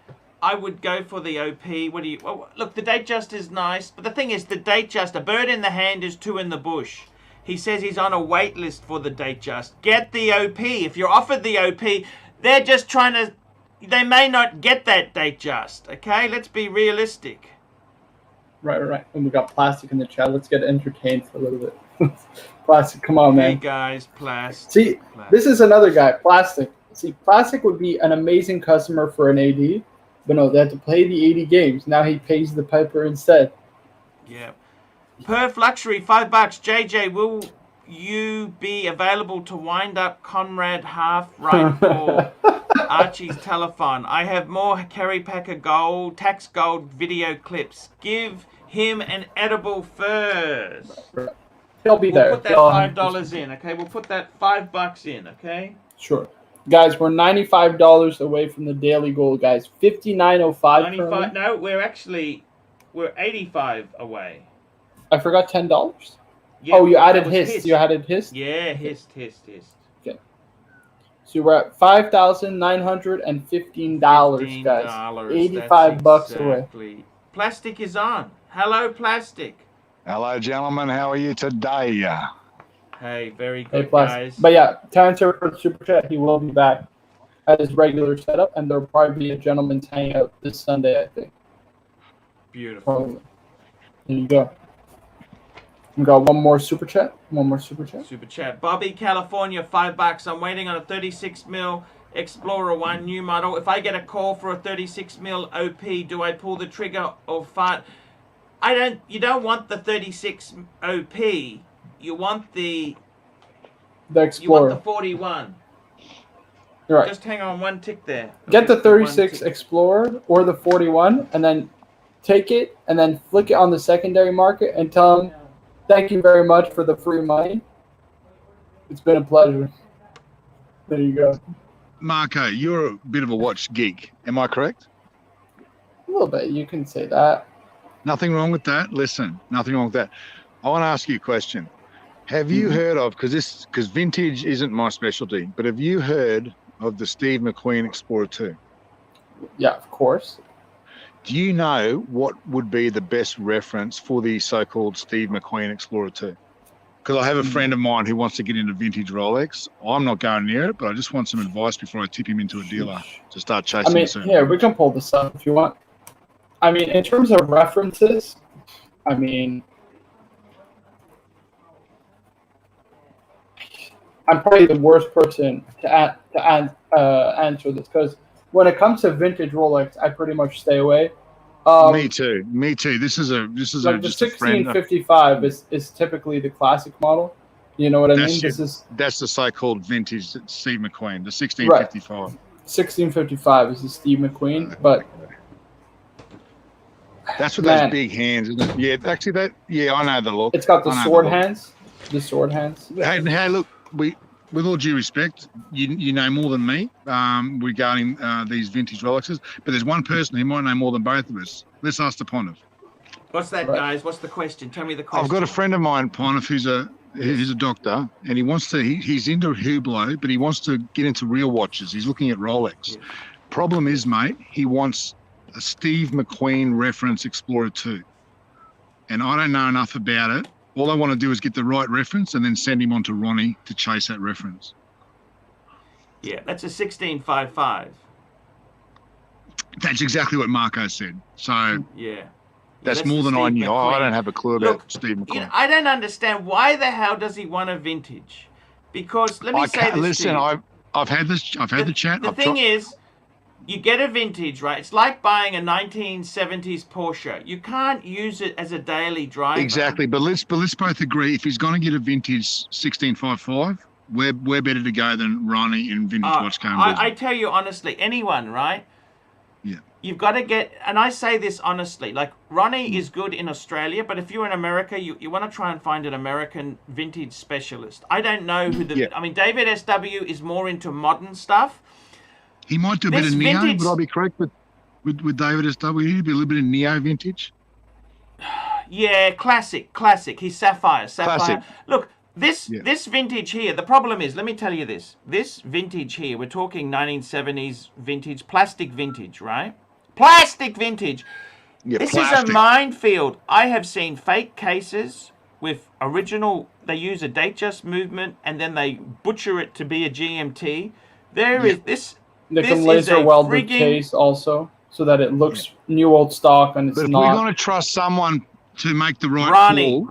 I would go for the OP. Well, look, the Datejust is nice, but the thing is, the Datejust, a bird in the hand is two in the bush. He says he's on a wait list for the Datejust. Get the OP. If you're offered the OP, they're just trying to. They may not get that Datejust. Okay, let's be realistic. Right. And we got Plastic in the chat. Let's get entertained for a little bit. Plastic, come on, man. Hey guys, Plastic. See, this is another guy, Plastic. See, Plastic would be an amazing customer for an AD, but no, they have to play the AD games. Now he pays the piper instead. Yeah. Perf Luxury, $5. JJ, will you be available to wind up Conrad half right for Archie's telephone? I have more Kerry Packer gold, tax gold video clips. Give him an edible first. He'll be there. We'll put that $5 in, okay? We'll put that $5 in, okay? Sure. Guys, we're $95 away from the daily goal, guys. $59.05. 95. No, we're 85 away. I forgot $10. Yeah, oh, you added his. You added his. Yeah, his. Okay. So we're at $5,915, guys. $85 away. Plastic is on. Hello, Plastic. Hello, gentlemen. How are you today? Hey, very good, guys. But yeah, Terrence for the super chat. He will be back at his regular setup, and there'll probably be a gentleman's hangout this Sunday, I think. Beautiful. Probably. There you go. We got one more super chat. Super chat. Bobby, California, $5. I'm waiting on a 36mm Explorer 1 new model. If I get a call for a 36mm OP, do I pull the trigger or fart? You don't want the 36 OP. You want the Explorer. You want the 41. You're right. Just hang on one tick there. Get the 36 Explorer or the 41, and then take it and then flick it on the secondary market and tell them, thank you very much for the free money. It's been a pleasure. There you go. Marco, you're a bit of a watch geek. Am I correct? A little bit. You can say that. Nothing wrong with that. Listen, nothing wrong with that. I want to ask you a question. Have you heard of, because vintage isn't my specialty, but have you heard of the Steve McQueen Explorer 2? Yeah, of course. Do you know what would be the best reference for the so-called Steve McQueen Explorer 2? Because I have a friend of mine who wants to get into vintage Rolex. I'm not going near it, but I just want some advice before I tip him into a dealer to start chasing. Here, we can pull this up if you want. I mean, in terms of references, I mean, I'm probably the worst person to answer this because when it comes to vintage Rolex, I pretty much stay away. Me too. This is like just the a friend. 1655 is typically the classic model. You know what I mean? That's the so-called vintage Steve McQueen, the 1655. Right. 1655 is the Steve McQueen, but that's with those big hands, isn't it? Yeah, actually, I know the look. It's got the sword hands. The sword hands. Hey, look, with all due respect, you know more than me regarding these vintage Rolexes, but there's one person who might know more than both of us. Let's ask the Pontiff. What's that, guys? What's the question? Tell me the question. I've got a friend of mine, Pontiff, who's a doctor, and he's into Hublot, but he wants to get into real watches. He's looking at Rolex. Yeah. Problem is, mate, he wants a Steve McQueen reference Explorer 2. And I don't know enough about it. All I want to do is get the right reference and then send him on to Ronnie to chase that reference. Yeah, that's a 1655. That's exactly what Marco said. So yeah, that's more than I knew. I don't have a clue about Steve McQueen. You know, I don't understand why the hell does he want a vintage? Because let me say this. Listen, I've had this. I've had the chat. The thing is, you get a vintage, right? It's like buying a 1970s Porsche. You can't use it as a daily driver. Exactly, but let's both agree if he's going to get a vintage 1655, we're better to go than Ronnie in vintage watch cone. I tell you honestly, anyone, right? Yeah. You've got to get, and I say this honestly, like Ronnie is good in Australia, but if you're in America, you want to try and find an American vintage specialist. I don't know who I mean, David SW is more into modern stuff. He might do a bit of neo, would I be correct with David SW? He'd be a little bit of neo vintage. Yeah, classic. He's sapphire. Classic. Look, this vintage here, the problem is, let me tell you this. This vintage here, we're talking 1970s vintage, plastic vintage, right? Plastic vintage. Yeah, this is a minefield. I have seen fake cases with original, they use a date-just movement and then they butcher it to be a GMT. There is this... They can laser weld the case also, so that it looks new old stock and it's not. But if we're going to trust someone to make the right call,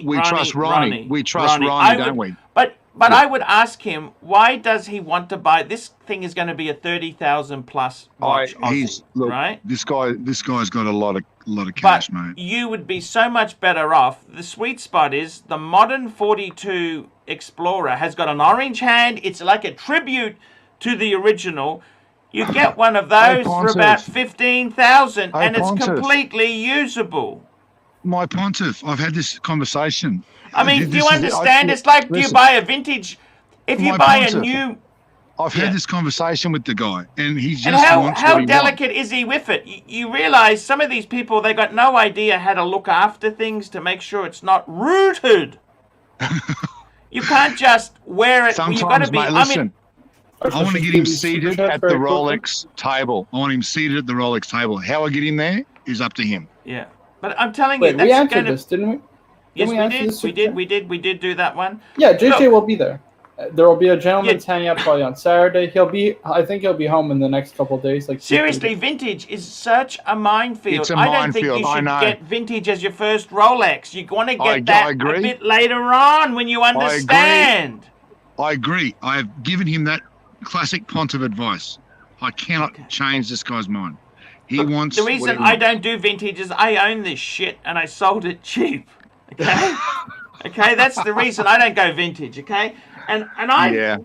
we trust Ronnie. We trust Ronnie, don't we? But I would ask him, why does he want to buy this thing? Is going to be a 30,000 plus watch, right? This guy's got a lot of cash, mate. You would be so much better off. The sweet spot is the modern 42 Explorer has got an orange hand. It's like a tribute to the original. You get one of those for about 15,000 and it's completely usable. My Pontiff, I've had this conversation. I mean, do you understand? It's like, do you buy a vintage? If you buy a new... I've had this conversation with the guy and he just how delicate is he with it? You realize some of these people, they got no idea how to look after things to make sure it's not rooted. You can't just wear it. Sometimes, you've got to be, mate, listen. I want to get him seated at the Rolex table. I want him seated at the Rolex table. How I get him there is up to him. Yeah. But I'm telling you, that's we answered this, didn't we? Yes, we did do that one. Yeah, JJ will be there. There will be a gentleman's hanging out probably on Saturday. I think he'll be home in the next couple of days. Like seriously, vintage is such a minefield. It's a I don't think you should get vintage as your first Rolex. You want to get that a bit later on when you understand. I agree. I have given him that classic Pontiff advice. I cannot change this guy's mind. He wants. The reason I don't do vintage is I own this shit and I sold it cheap. Okay, okay, that's the reason I don't go vintage. Okay, and I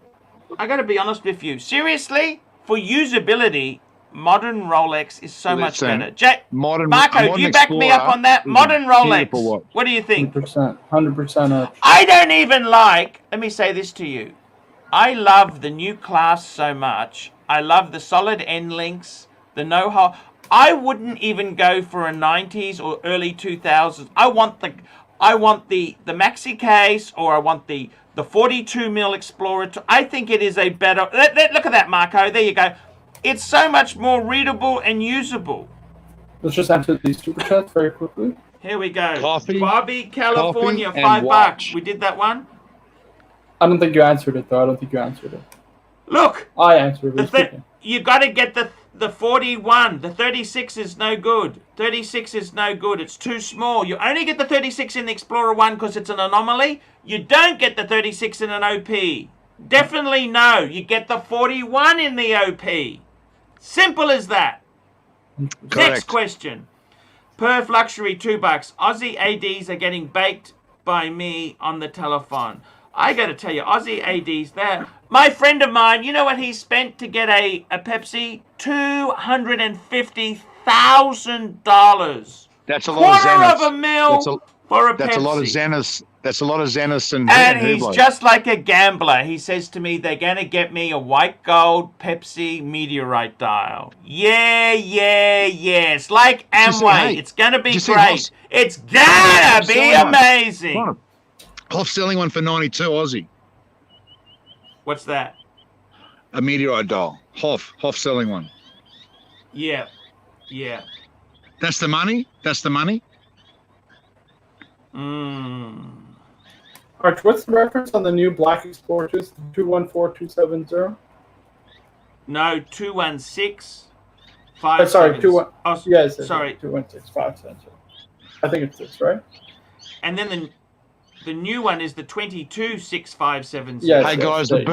got to be honest with you. Seriously, for usability, modern Rolex is so much Listen, better. Modern Marco, do you back me up on that? is a Modern Rolex. beautiful watch. What do you think? 100%, Arch. I don't even like, let me say this to you. I love the new class so much. I love the solid end links, the know-how. I wouldn't even go for a 90s or early 2000s. I want the maxi case, or I want the 42 mil Explorer. I think it is a better. Look at that, Marco. There you go. It's so much more readable and usable. Let's just answer these super chats very quickly. Here we go. Coffee, Bobby, California, coffee and $5. We did that one. I don't think you answered it, though. I don't think you answered it. Look. I answered it. You got to get the 41. The 36 is no good. 36 is no good. It's too small. You only get the 36 in the Explorer 1 because it's an anomaly. You don't get the 36 in an OP. Definitely no. You get the 41 in the OP. Simple as that. Correct. Next question. Perf Luxury, $2. Aussie ADs are getting baked by me on the telephone. I got to tell you, Aussie ADs there. My friend of mine, you know what he spent to get a Pepsi? $250,000. That's a lot Quarter of of a mil for a Pepsi. That's a lot of Zenith. That's a lot of Zenith and he's Hublot. just like a gambler. He says to me, they're going to get me a white gold Pepsi meteorite dial. Yeah. It's like Amway. It's going to be great. It's going to be amazing. Hoff selling one for 92 Aussie. What's that? A meteorite dial. Hoff selling one. Yeah. That's the money? Arch, what's the reference on the new Black Explorers? 214270? No, 216. Sorry, 21. Oh, yes, sorry. 216570. I think it's this, right? And then the new one is the 226570. Yes, hey guys, the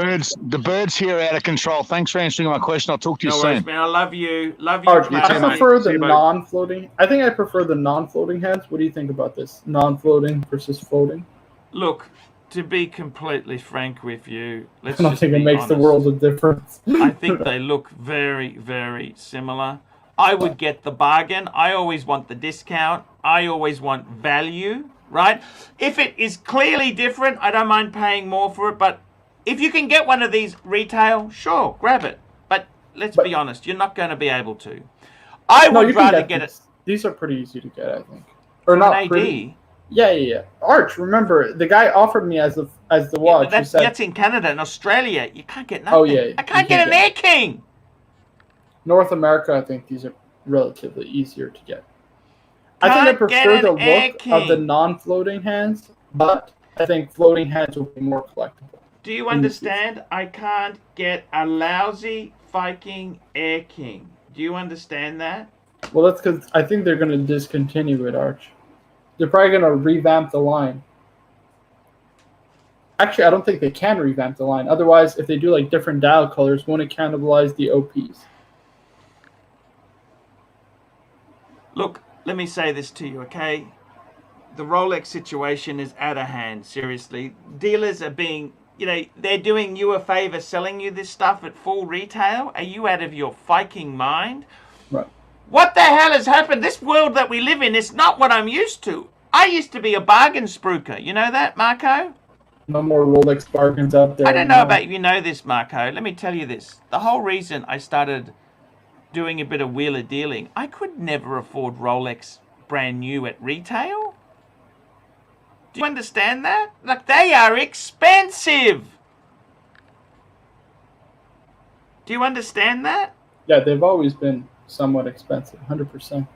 birds here are out of control. Thanks for answering my question. I'll talk to you soon. Worries, man. I love you. Arch, I mate. prefer the non-floating. I think I prefer the non-floating hands. What do you think about this? Non-floating versus floating? Look, to be completely frank with you, I don't think it makes the world a difference. I think they look very, very similar. I would get the bargain. I always want the discount. I always want value, right? If it is clearly different, I don't mind paying more for it. But if you can get one of these retail, sure, grab it. But let's be honest, you're not going to be able to. I would rather get it. These are pretty easy to get, I think. Or not AD. pretty. Yeah. Arch, remember, the guy offered me as the watch. Yeah, that's in Canada and Australia. You can't get nothing. Oh, yeah. I can't get an Air King. North America, I think these are relatively easier to get. I think I prefer the look of the non-floating hands, but I think floating hands will be more collectible. Do you understand? I can't get a lousy Viking Air King. Do you understand that? Well, that's because I think they're going to discontinue it, Arch. They're probably going to revamp the line. Actually, I don't think they can revamp the line. Otherwise, if they do like different dial colors, won't it cannibalize the OPs? Look, let me say this to you, okay? The Rolex situation is out of hand, seriously. Dealers are being, they're doing you a favor selling you this stuff at full retail. Are you out of your fucking mind? Right. What the hell has happened? This world that we live in is not what I'm used to. I used to be a bargain spruiker. You know that, Marco? No more Rolex bargains out there. I don't know about if you know this, Marco. Let me tell you this. The whole reason I started doing a bit of wheeler dealing, I could never afford Rolex brand new at retail. Do you understand that? Like, they are expensive. Do you understand that? Yeah, they've always been somewhat expensive, 100%.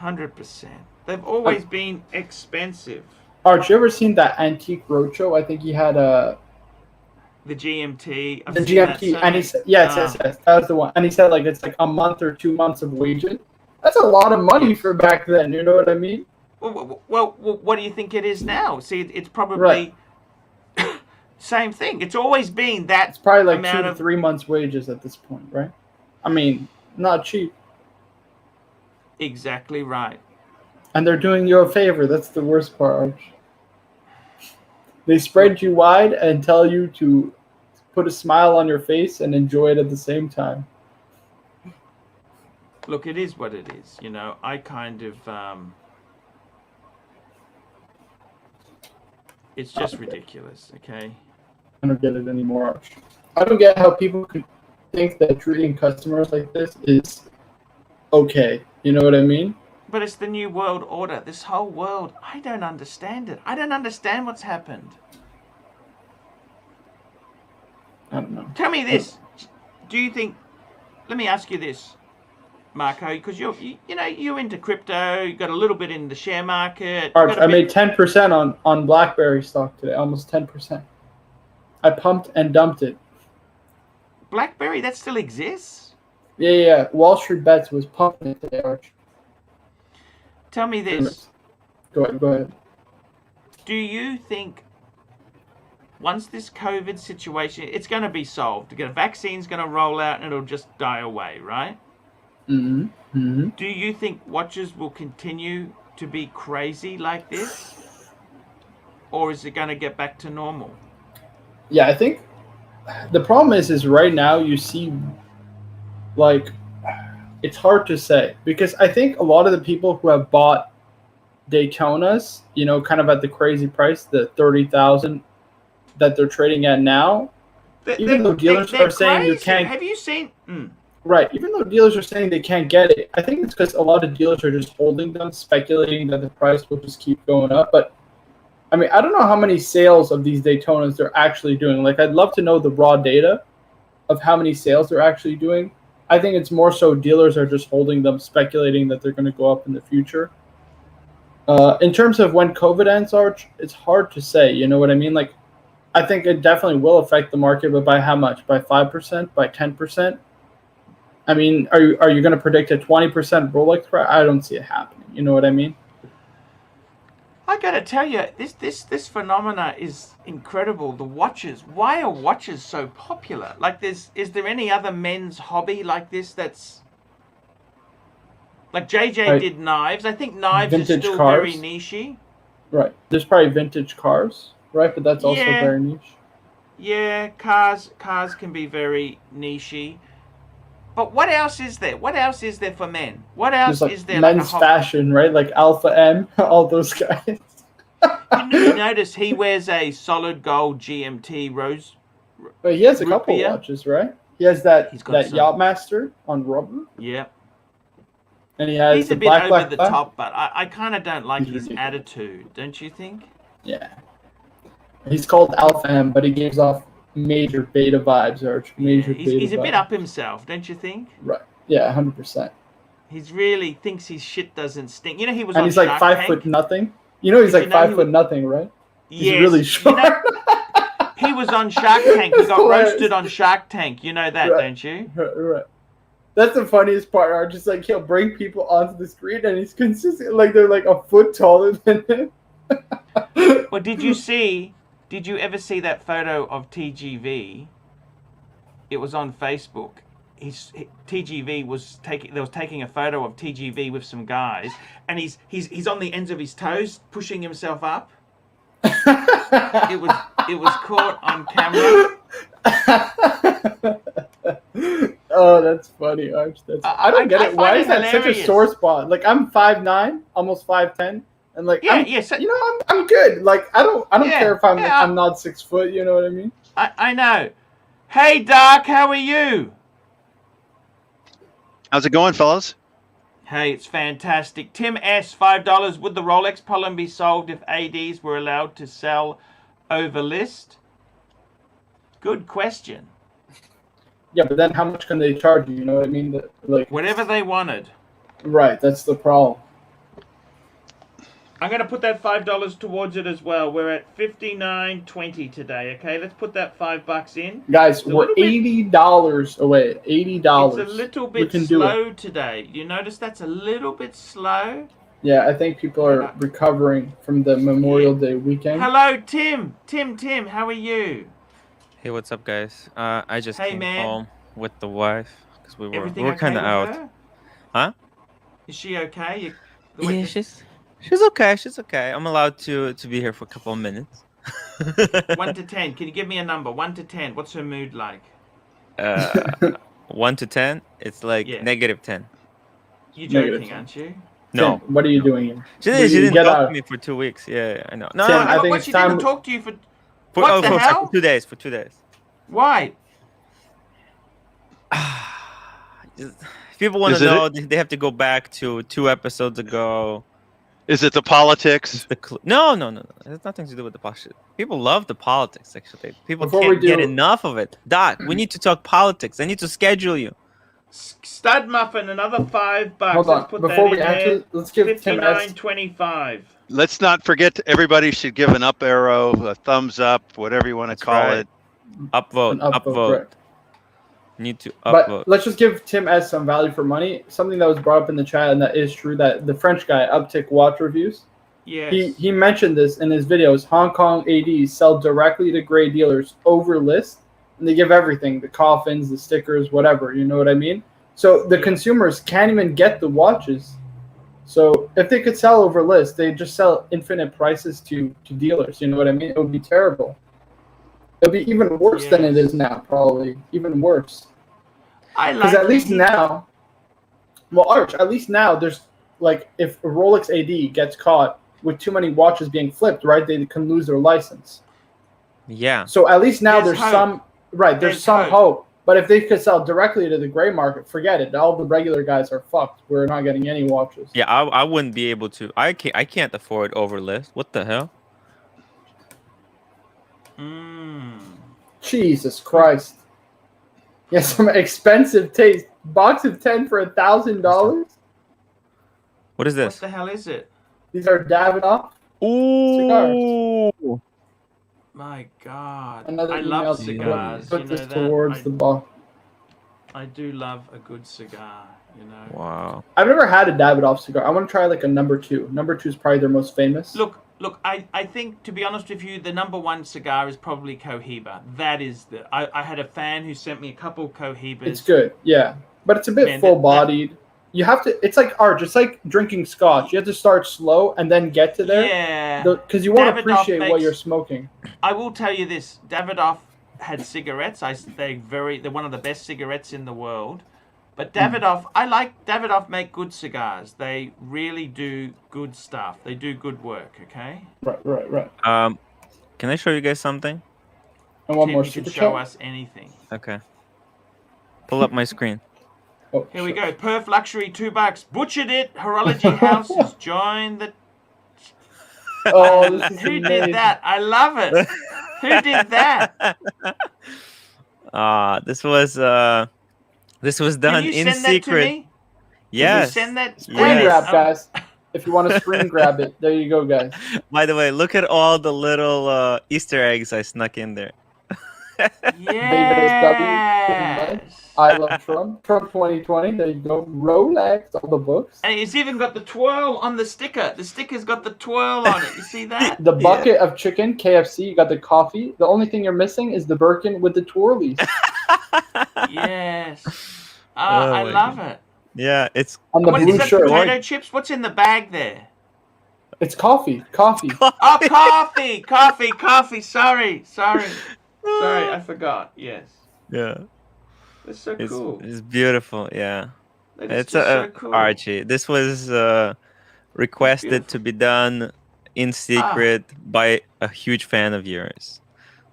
100%. They've always been expensive. Arch, you ever seen that Antique Roadshow? I think he had the GMT. The GMT, and he said, yes, that was the one. And he said, like, it's like a month or 2 months of wages. That's a lot of money for back then. You know what I mean? Well, what do you think it is now? See, it's probably same thing. It's always been that. It's probably like 2 to 3 months' wages at this point, right? I mean, not cheap. Exactly right. And they're doing you a favor. That's the worst part, Arch. They spread you wide and tell you to put a smile on your face and enjoy it at the same time. Look, it is what it is. You know, I kind of, it's just ridiculous, okay? I don't get it anymore, Arch. I don't get how people could think that treating customers like this is okay. You know what I mean? But it's the new world order. This whole world, I don't understand it. I don't understand what's happened. I don't know. Tell me this. Do you think, let me ask you this, Marco, because you're into crypto, you got a little bit in the share market. Arch, I made 10% on BlackBerry stock today, almost 10%. I pumped and dumped it. BlackBerry, that still exists? Yeah. Wall Street Bets was pumping it today, Arch. Tell me this. Go ahead. Do you think once this COVID situation, it's going to be solved, a vaccine's going to roll out and it'll just die away, right? Mm-hmm. Do you think watches will continue to be crazy like this? Or is it going to get back to normal? Yeah, I think the problem is right now you see, like, it's hard to say because I think a lot of the people who have bought Daytonas, you know, kind of at the crazy price, the 30,000 that they're trading at now, even though dealers are saying you can't. Have you seen? Right, even though dealers are saying they can't get it, I think it's because a lot of dealers are just holding them, speculating that the price will just keep going up. But I mean, I don't know how many sales of these Daytonas they're actually doing. Like, I'd love to know the raw data of how many sales they're actually doing. I think it's more so dealers are just holding them, speculating that they're going to go up in the future. In terms of when COVID ends, Arch, it's hard to say. You know what I mean? Like, I think it definitely will affect the market, but by how much? By 5%? By 10%? I mean, are you going to predict a 20% Rolex price? I don't see it happening. You know what I mean? I got to tell you, this phenomena is incredible. The watches. Why are watches so popular? Like, is there any other men's hobby like this that's like JJ did knives? I think knives is still very nichey. Right. There's probably vintage cars, right? But that's also very niche. Yeah, cars can be very nichey. But what else is there? What else is there for men? What else is there? Men's fashion, right? Like Alpha M, all those guys. You notice he wears a solid gold GMT rose. But he has a couple watches, right? He has that Yachtmaster on rubber. Yeah. And he has he's a bit over the top, but I kind of don't like his attitude, don't you think? Yeah. He's called Alpha M, but he gives off major beta vibes, Arch. He's a bit up himself, don't you think? Right. Yeah, 100%. He's really thinks his shit doesn't stink. You know, he was and on he's like Shark 5 foot nothing. You know, he's like 5 foot nothing, right? He's really short. You know, he was on Shark Tank. He got roasted on Shark Tank. You know that, don't you? Right. That's the funniest part, Arch. Just like he'll bring people onto the screen and he's consistent, like they're like a foot taller than him. Well, did you ever see that photo of TGV? It was on Facebook. TGV was taking a photo of TGV with some guys, and he's on the ends of his toes, pushing himself up. It was caught on camera. Oh, that's funny, Arch. I don't get it. Why is that such a sore spot? Like, I'm 5'9", almost 5'10". And like, I'm good. Like, I don't care if I'm not 6 foot. You know what I mean? I know. Hey, Doc, how are you? How's it going, fellas? Hey, it's fantastic. Tim S, $5. Would the Rolex problem be solved if ADs were allowed to sell over list? Good question. Yeah, but then how much can they charge you? You know what I mean? Like, whatever they wanted. Right, that's the problem. I'm going to put that $5 towards it as well. We're at $59.20 today, okay? Let's put that $5 in. Guys, we're $80 away. $80. It's a little bit slow today. You notice that's a little bit slow? Yeah, I think people are recovering from the Memorial Day weekend. Hello, Tim. Tim, how are you? Hey, what's up, guys? I just came home with the wife because we were kind of out. Her? Huh? Is she okay? Yeah, she's okay. She's okay. I'm allowed to be here for a couple of minutes. 1 to 10. Can you give me a number? 1 to 10. What's her mood like? 1 to 10. It's like -10. You're Negative joking, 10. aren't you? No. Tim, what are you doing here? She Will you didn't get talk out? to me for 2 weeks. Yeah, I know. No, Tim, no, I no. think What, it's she time. didn't talk to you for... For, What the hell? For 2 days. For 2 days. Why? If people want to know, they have to go back to 2 episodes ago. Is it the politics? No. It has nothing to do with the politics. People love the politics, actually. People Before can't we get do- enough of it. Doc, we need to talk politics. I need to schedule you. Stud Muffin, another $5. Hold Let's on. put Before that we in answer, there. let's give Tim S. $59.25. Let's not forget, everybody should give an up arrow, a thumbs up, whatever you want to That's call right. it. Upvote. An upvote, Upvote. correct. Need to But upvote. let's just give Tim S some value for money. Something that was brought up in the chat, and that is true, that the French guy, Uptick Watch Reviews, Yes. he mentioned this in his videos. Hong Kong ADs sell directly to gray dealers over list, and they give everything, the coffins, the stickers, whatever, you know what I mean? So the consumers can't even get the watches. So if they could sell over list, they just sell infinite prices to dealers, you know what I mean? It would be terrible. It would be even worse than it is now, probably. Even worse. Because at least now, well, Arch, at least now there's, like, if a Rolex AD gets caught with too many watches being flipped, right, they can lose their license. Yeah. So at least now there's hope. some, right, there's some hope. But if they could sell directly to the gray market, forget it. All the regular guys are fucked. We're not getting any watches. Yeah, I wouldn't be able to. I can't afford over list. What the hell? Jesus Christ. Yeah, some expensive taste. Box of 10 for $1,000. What is this? What the hell is it? These are Davidoff cigars. My God. Another I email love to cigars. put You this know that? towards the box. I do love a good cigar, you know. Wow. I've never had a Davidoff cigar. I want to try like a number 2. Number 2 is probably their most famous. Look, I think, to be honest with you, the number 1 cigar is probably Cohiba. That is the... I had a fan who sent me a couple Cohibas. It's good, yeah. But it's a bit full-bodied. You have to... It's like Arch. It's like drinking scotch. You have to start slow and then get to there. Yeah. Because you want to Davidoff appreciate what you're smoking. I will tell you this. Davidoff had cigarettes. They're one of the best cigarettes in the world. But Davidoff, I like Davidoff make good cigars. They really do good stuff. They do good work, okay? Right. Can I show you guys something? And one Tim, more you can super show chat? us anything. Okay. Pull up my screen. Oh, Here we go. Perf Luxury, $2. Butchered it. Horology House has joined the... Oh, this is Who amazing. did that? I love it. Who did that? This was done Can you in send that secret. to me? Yes. Can you send that? Screen Yes. grab, guys. If you want to screen grab it, there you go, guys. By the way, look at all the little Easter eggs I snuck in there. Yes. I love Trump. Trump 2020. There you go. Rolex, all the books. And it's even got the twirl on the sticker. The sticker's got the twirl on it. You see that? The bucket of chicken, KFC. You got the coffee. The only thing you're missing is the Birkin with the twirlies. Yes. Oh I my love God. it. Yeah, it's On the What blue is that? shirt. Potato chips? What's in the bag there? It's coffee. Coffee. Oh, coffee. Sorry, I forgot. Yes. yeah. That's so It's cool. it's beautiful. Yeah. That is It's just so cool. Archie. This was requested to be done in secret by a huge fan of yours.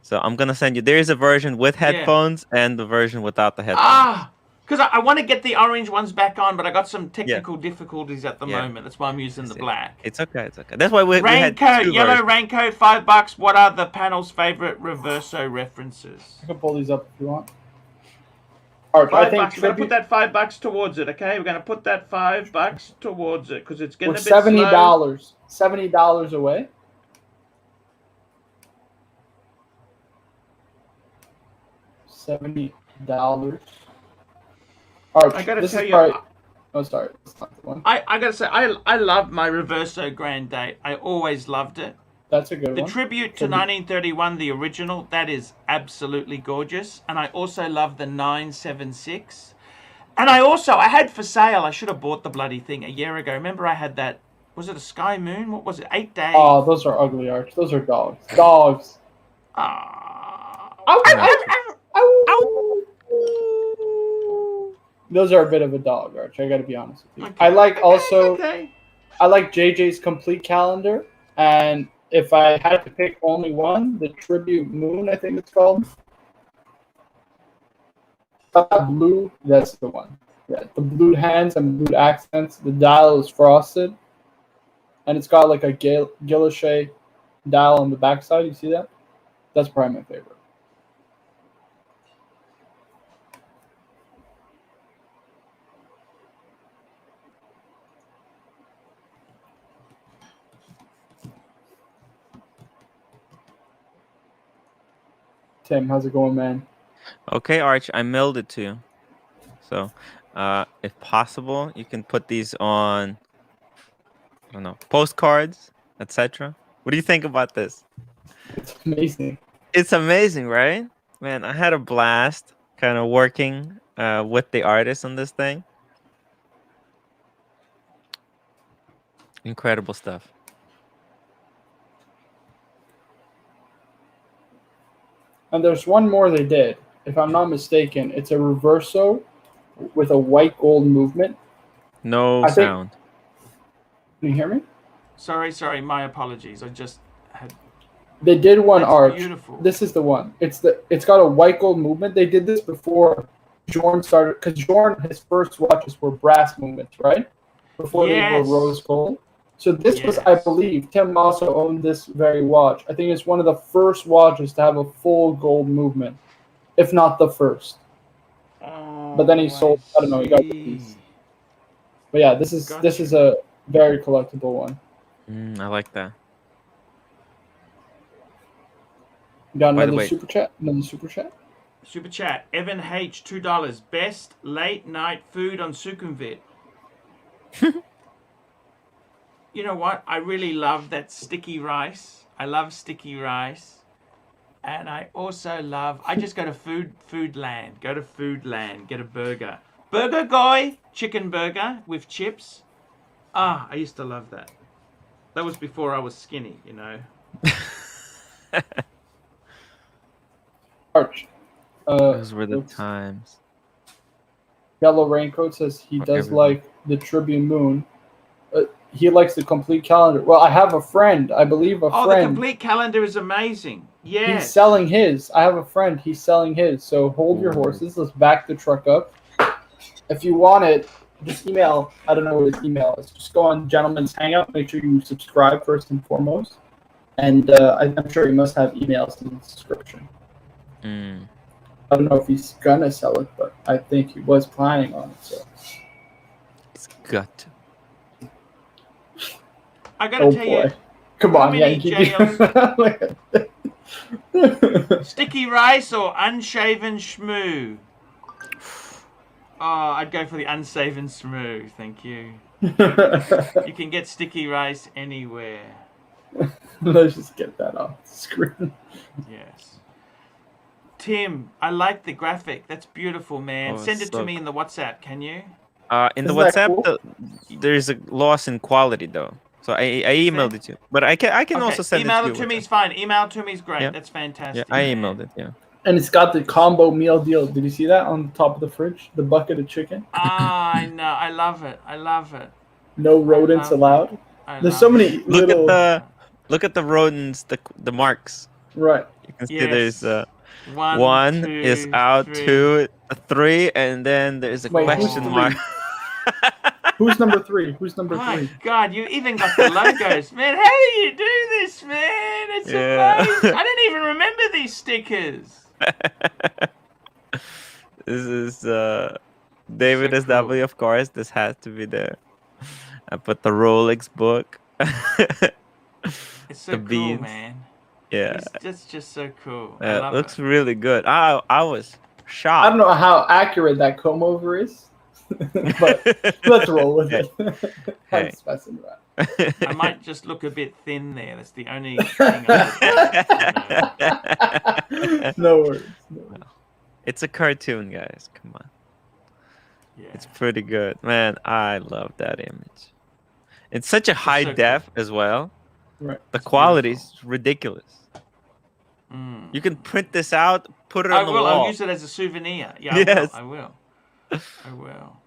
So I'm gonna send you. There is a version with headphones and the version without the headphones. Because I want to get the orange ones back on, but I got some technical difficulties at the moment. That's why I'm using the black. It's okay. That's why we had Raincoat, two yellow versions. raincoat, $5. What are the panel's favorite reverso references? I can pull these up if you want. Arch, I think $5. We're gonna put that $5 towards it. Okay, we're gonna put that $5 towards it because it's getting we're a bit slow. $70 away. $70. Arch, I gotta this tell is you, probably... Oh, sorry. That's not the one. I gotta say, I love my Reverso Grand Date. I always loved it. That's a good The one. tribute to 1931, the original, that is absolutely gorgeous. And I also love the 976. And I had for sale, I should have bought the bloody thing a year ago. Remember I had that, was it a Sky Moon? What was it? 8 days. Oh, those are ugly, Arch. Those are dogs. Dogs. Ah. Ow, ow, ow, ow. Those are a bit of a dog, Arch. I got to be honest with you. Okay. I like also. Okay. I like JJ's complete calendar, and if I had to pick only one, the Tribute Moon, I think it's called. Blue, that's the one. Yeah, the blue hands and blue accents. The dial is frosted, and it's got like a guilloche dial on the backside. You see that? That's probably my favorite. Tim, how's it going, man? Okay, Arch, I mailed it to you. So, if possible, you can put these on, I don't know, postcards, etc. What do you think about this? It's amazing. It's amazing, right? Man, I had a blast kind of working with the artist on this thing. Incredible stuff. And there's one more they did. If I'm not mistaken, it's a reverso with a white gold movement. No sound. Can you hear me? Sorry. My apologies. I just had. They did one Arch. Beautiful. This is the one. It's got a white gold movement. They did this before Jorn started, because Jorn, his first watches were brass movements, right? Before they were rose gold. So this was, I believe, Tim also owned this very watch. I think it's one of the first watches to have a full gold movement, if not the first. But then he sold. I don't know. He got these. But yeah, this is a very collectible one. I like that. You got another super chat? Another super chat? Super chat. Evan H, $2. Best late night food on Sukhumvit. You know what? I really love that sticky rice. I love sticky rice. And I also love, I just go to Foodland. Go to Foodland. Get a burger. Burger Goy. Chicken burger with chips. Ah, I used to love that. That was before I was skinny, you know. Arch. Those were the times. Yellow Raincoat says he does like the Tribune Moon. He likes the complete calendar. Well, I have a friend. I believe a friend. Oh, the complete calendar is amazing. Yeah. He's selling his. I have a friend. He's selling his. So hold your horses. Let's back the truck up. If you want it, just email. I don't know what his email is. Just go on Gentleman's Hangout. Make sure you subscribe first and foremost. And I'm sure he must have emails in the description. I don't know if he's gonna sell it, but I think he was planning on it. So it's got to. I gotta tell you. Come on, Yankee. Sticky rice or unshaven shmoo? Oh, I'd go for the unshaven shmoo, thank you. You can get sticky rice anywhere. Let's just get that off the screen. Yes. Tim, I like the graphic. That's beautiful, man. Send it to me in the WhatsApp, can you? In the WhatsApp, cool? There's a loss in quality, though. So I emailed it to you, but I can also send email it to you. Email to me is fine. Email to me is great. Yeah. That's fantastic. Yeah, I emailed it. Yeah. And it's got the combo meal deal. Did you see that on the top of the fridge? The bucket of chicken. I know. I love it. I love it. No rodents allowed. There's so many. Look at the rodents. The marks. Right. You can see there's one two, is out, 2, 3, and then there's a question mark. Who's number 3? Who's number 3? My God, you even got the logos, man. How do you do this, man? It's amazing. I didn't even remember these stickers. This is David SW, cool. Of course. This has to be there. I put the Rolex book. It's so cool, man. Yeah. It's just so cool. It looks really good. I was shocked. I don't know how accurate that comb over is. But let's roll with it. Hey. I might just look a bit thin there. That's the only thing I No worries. It's a cartoon, guys. Come on. Yeah. It's pretty good. Man, I love that image. It's such a high def cool. as well. Right. The quality is ridiculous. You can print this out, put it on the wall. I'll use it as a souvenir. Yeah, yes. I will. I will.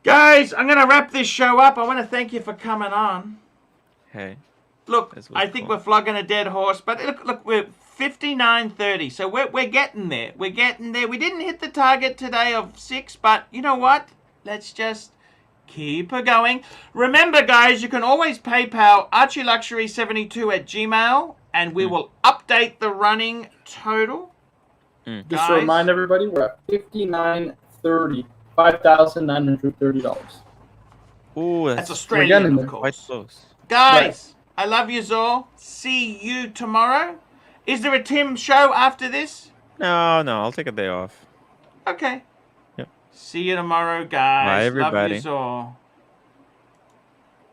Guys, I'm going to wrap this show up. I want to thank you for coming on. Hey. Look, I think we're flogging a dead horse, but look, we're 59.30, so we're getting there. We're getting there. We didn't hit the target today of 6, but you know what? Let's just keep her going. Remember, guys, you can always PayPal ArchieLuxury72@gmail, and we will update the running total. Just to remind everybody, we're at 59.30, $5,930. Ooh, that's Australian, of course. Quite close. Guys, I love you all. See you tomorrow. Is there a Tim show after this? No, I'll take a day off. Okay. Yep. See you tomorrow, guys. Bye, everybody. Love you all.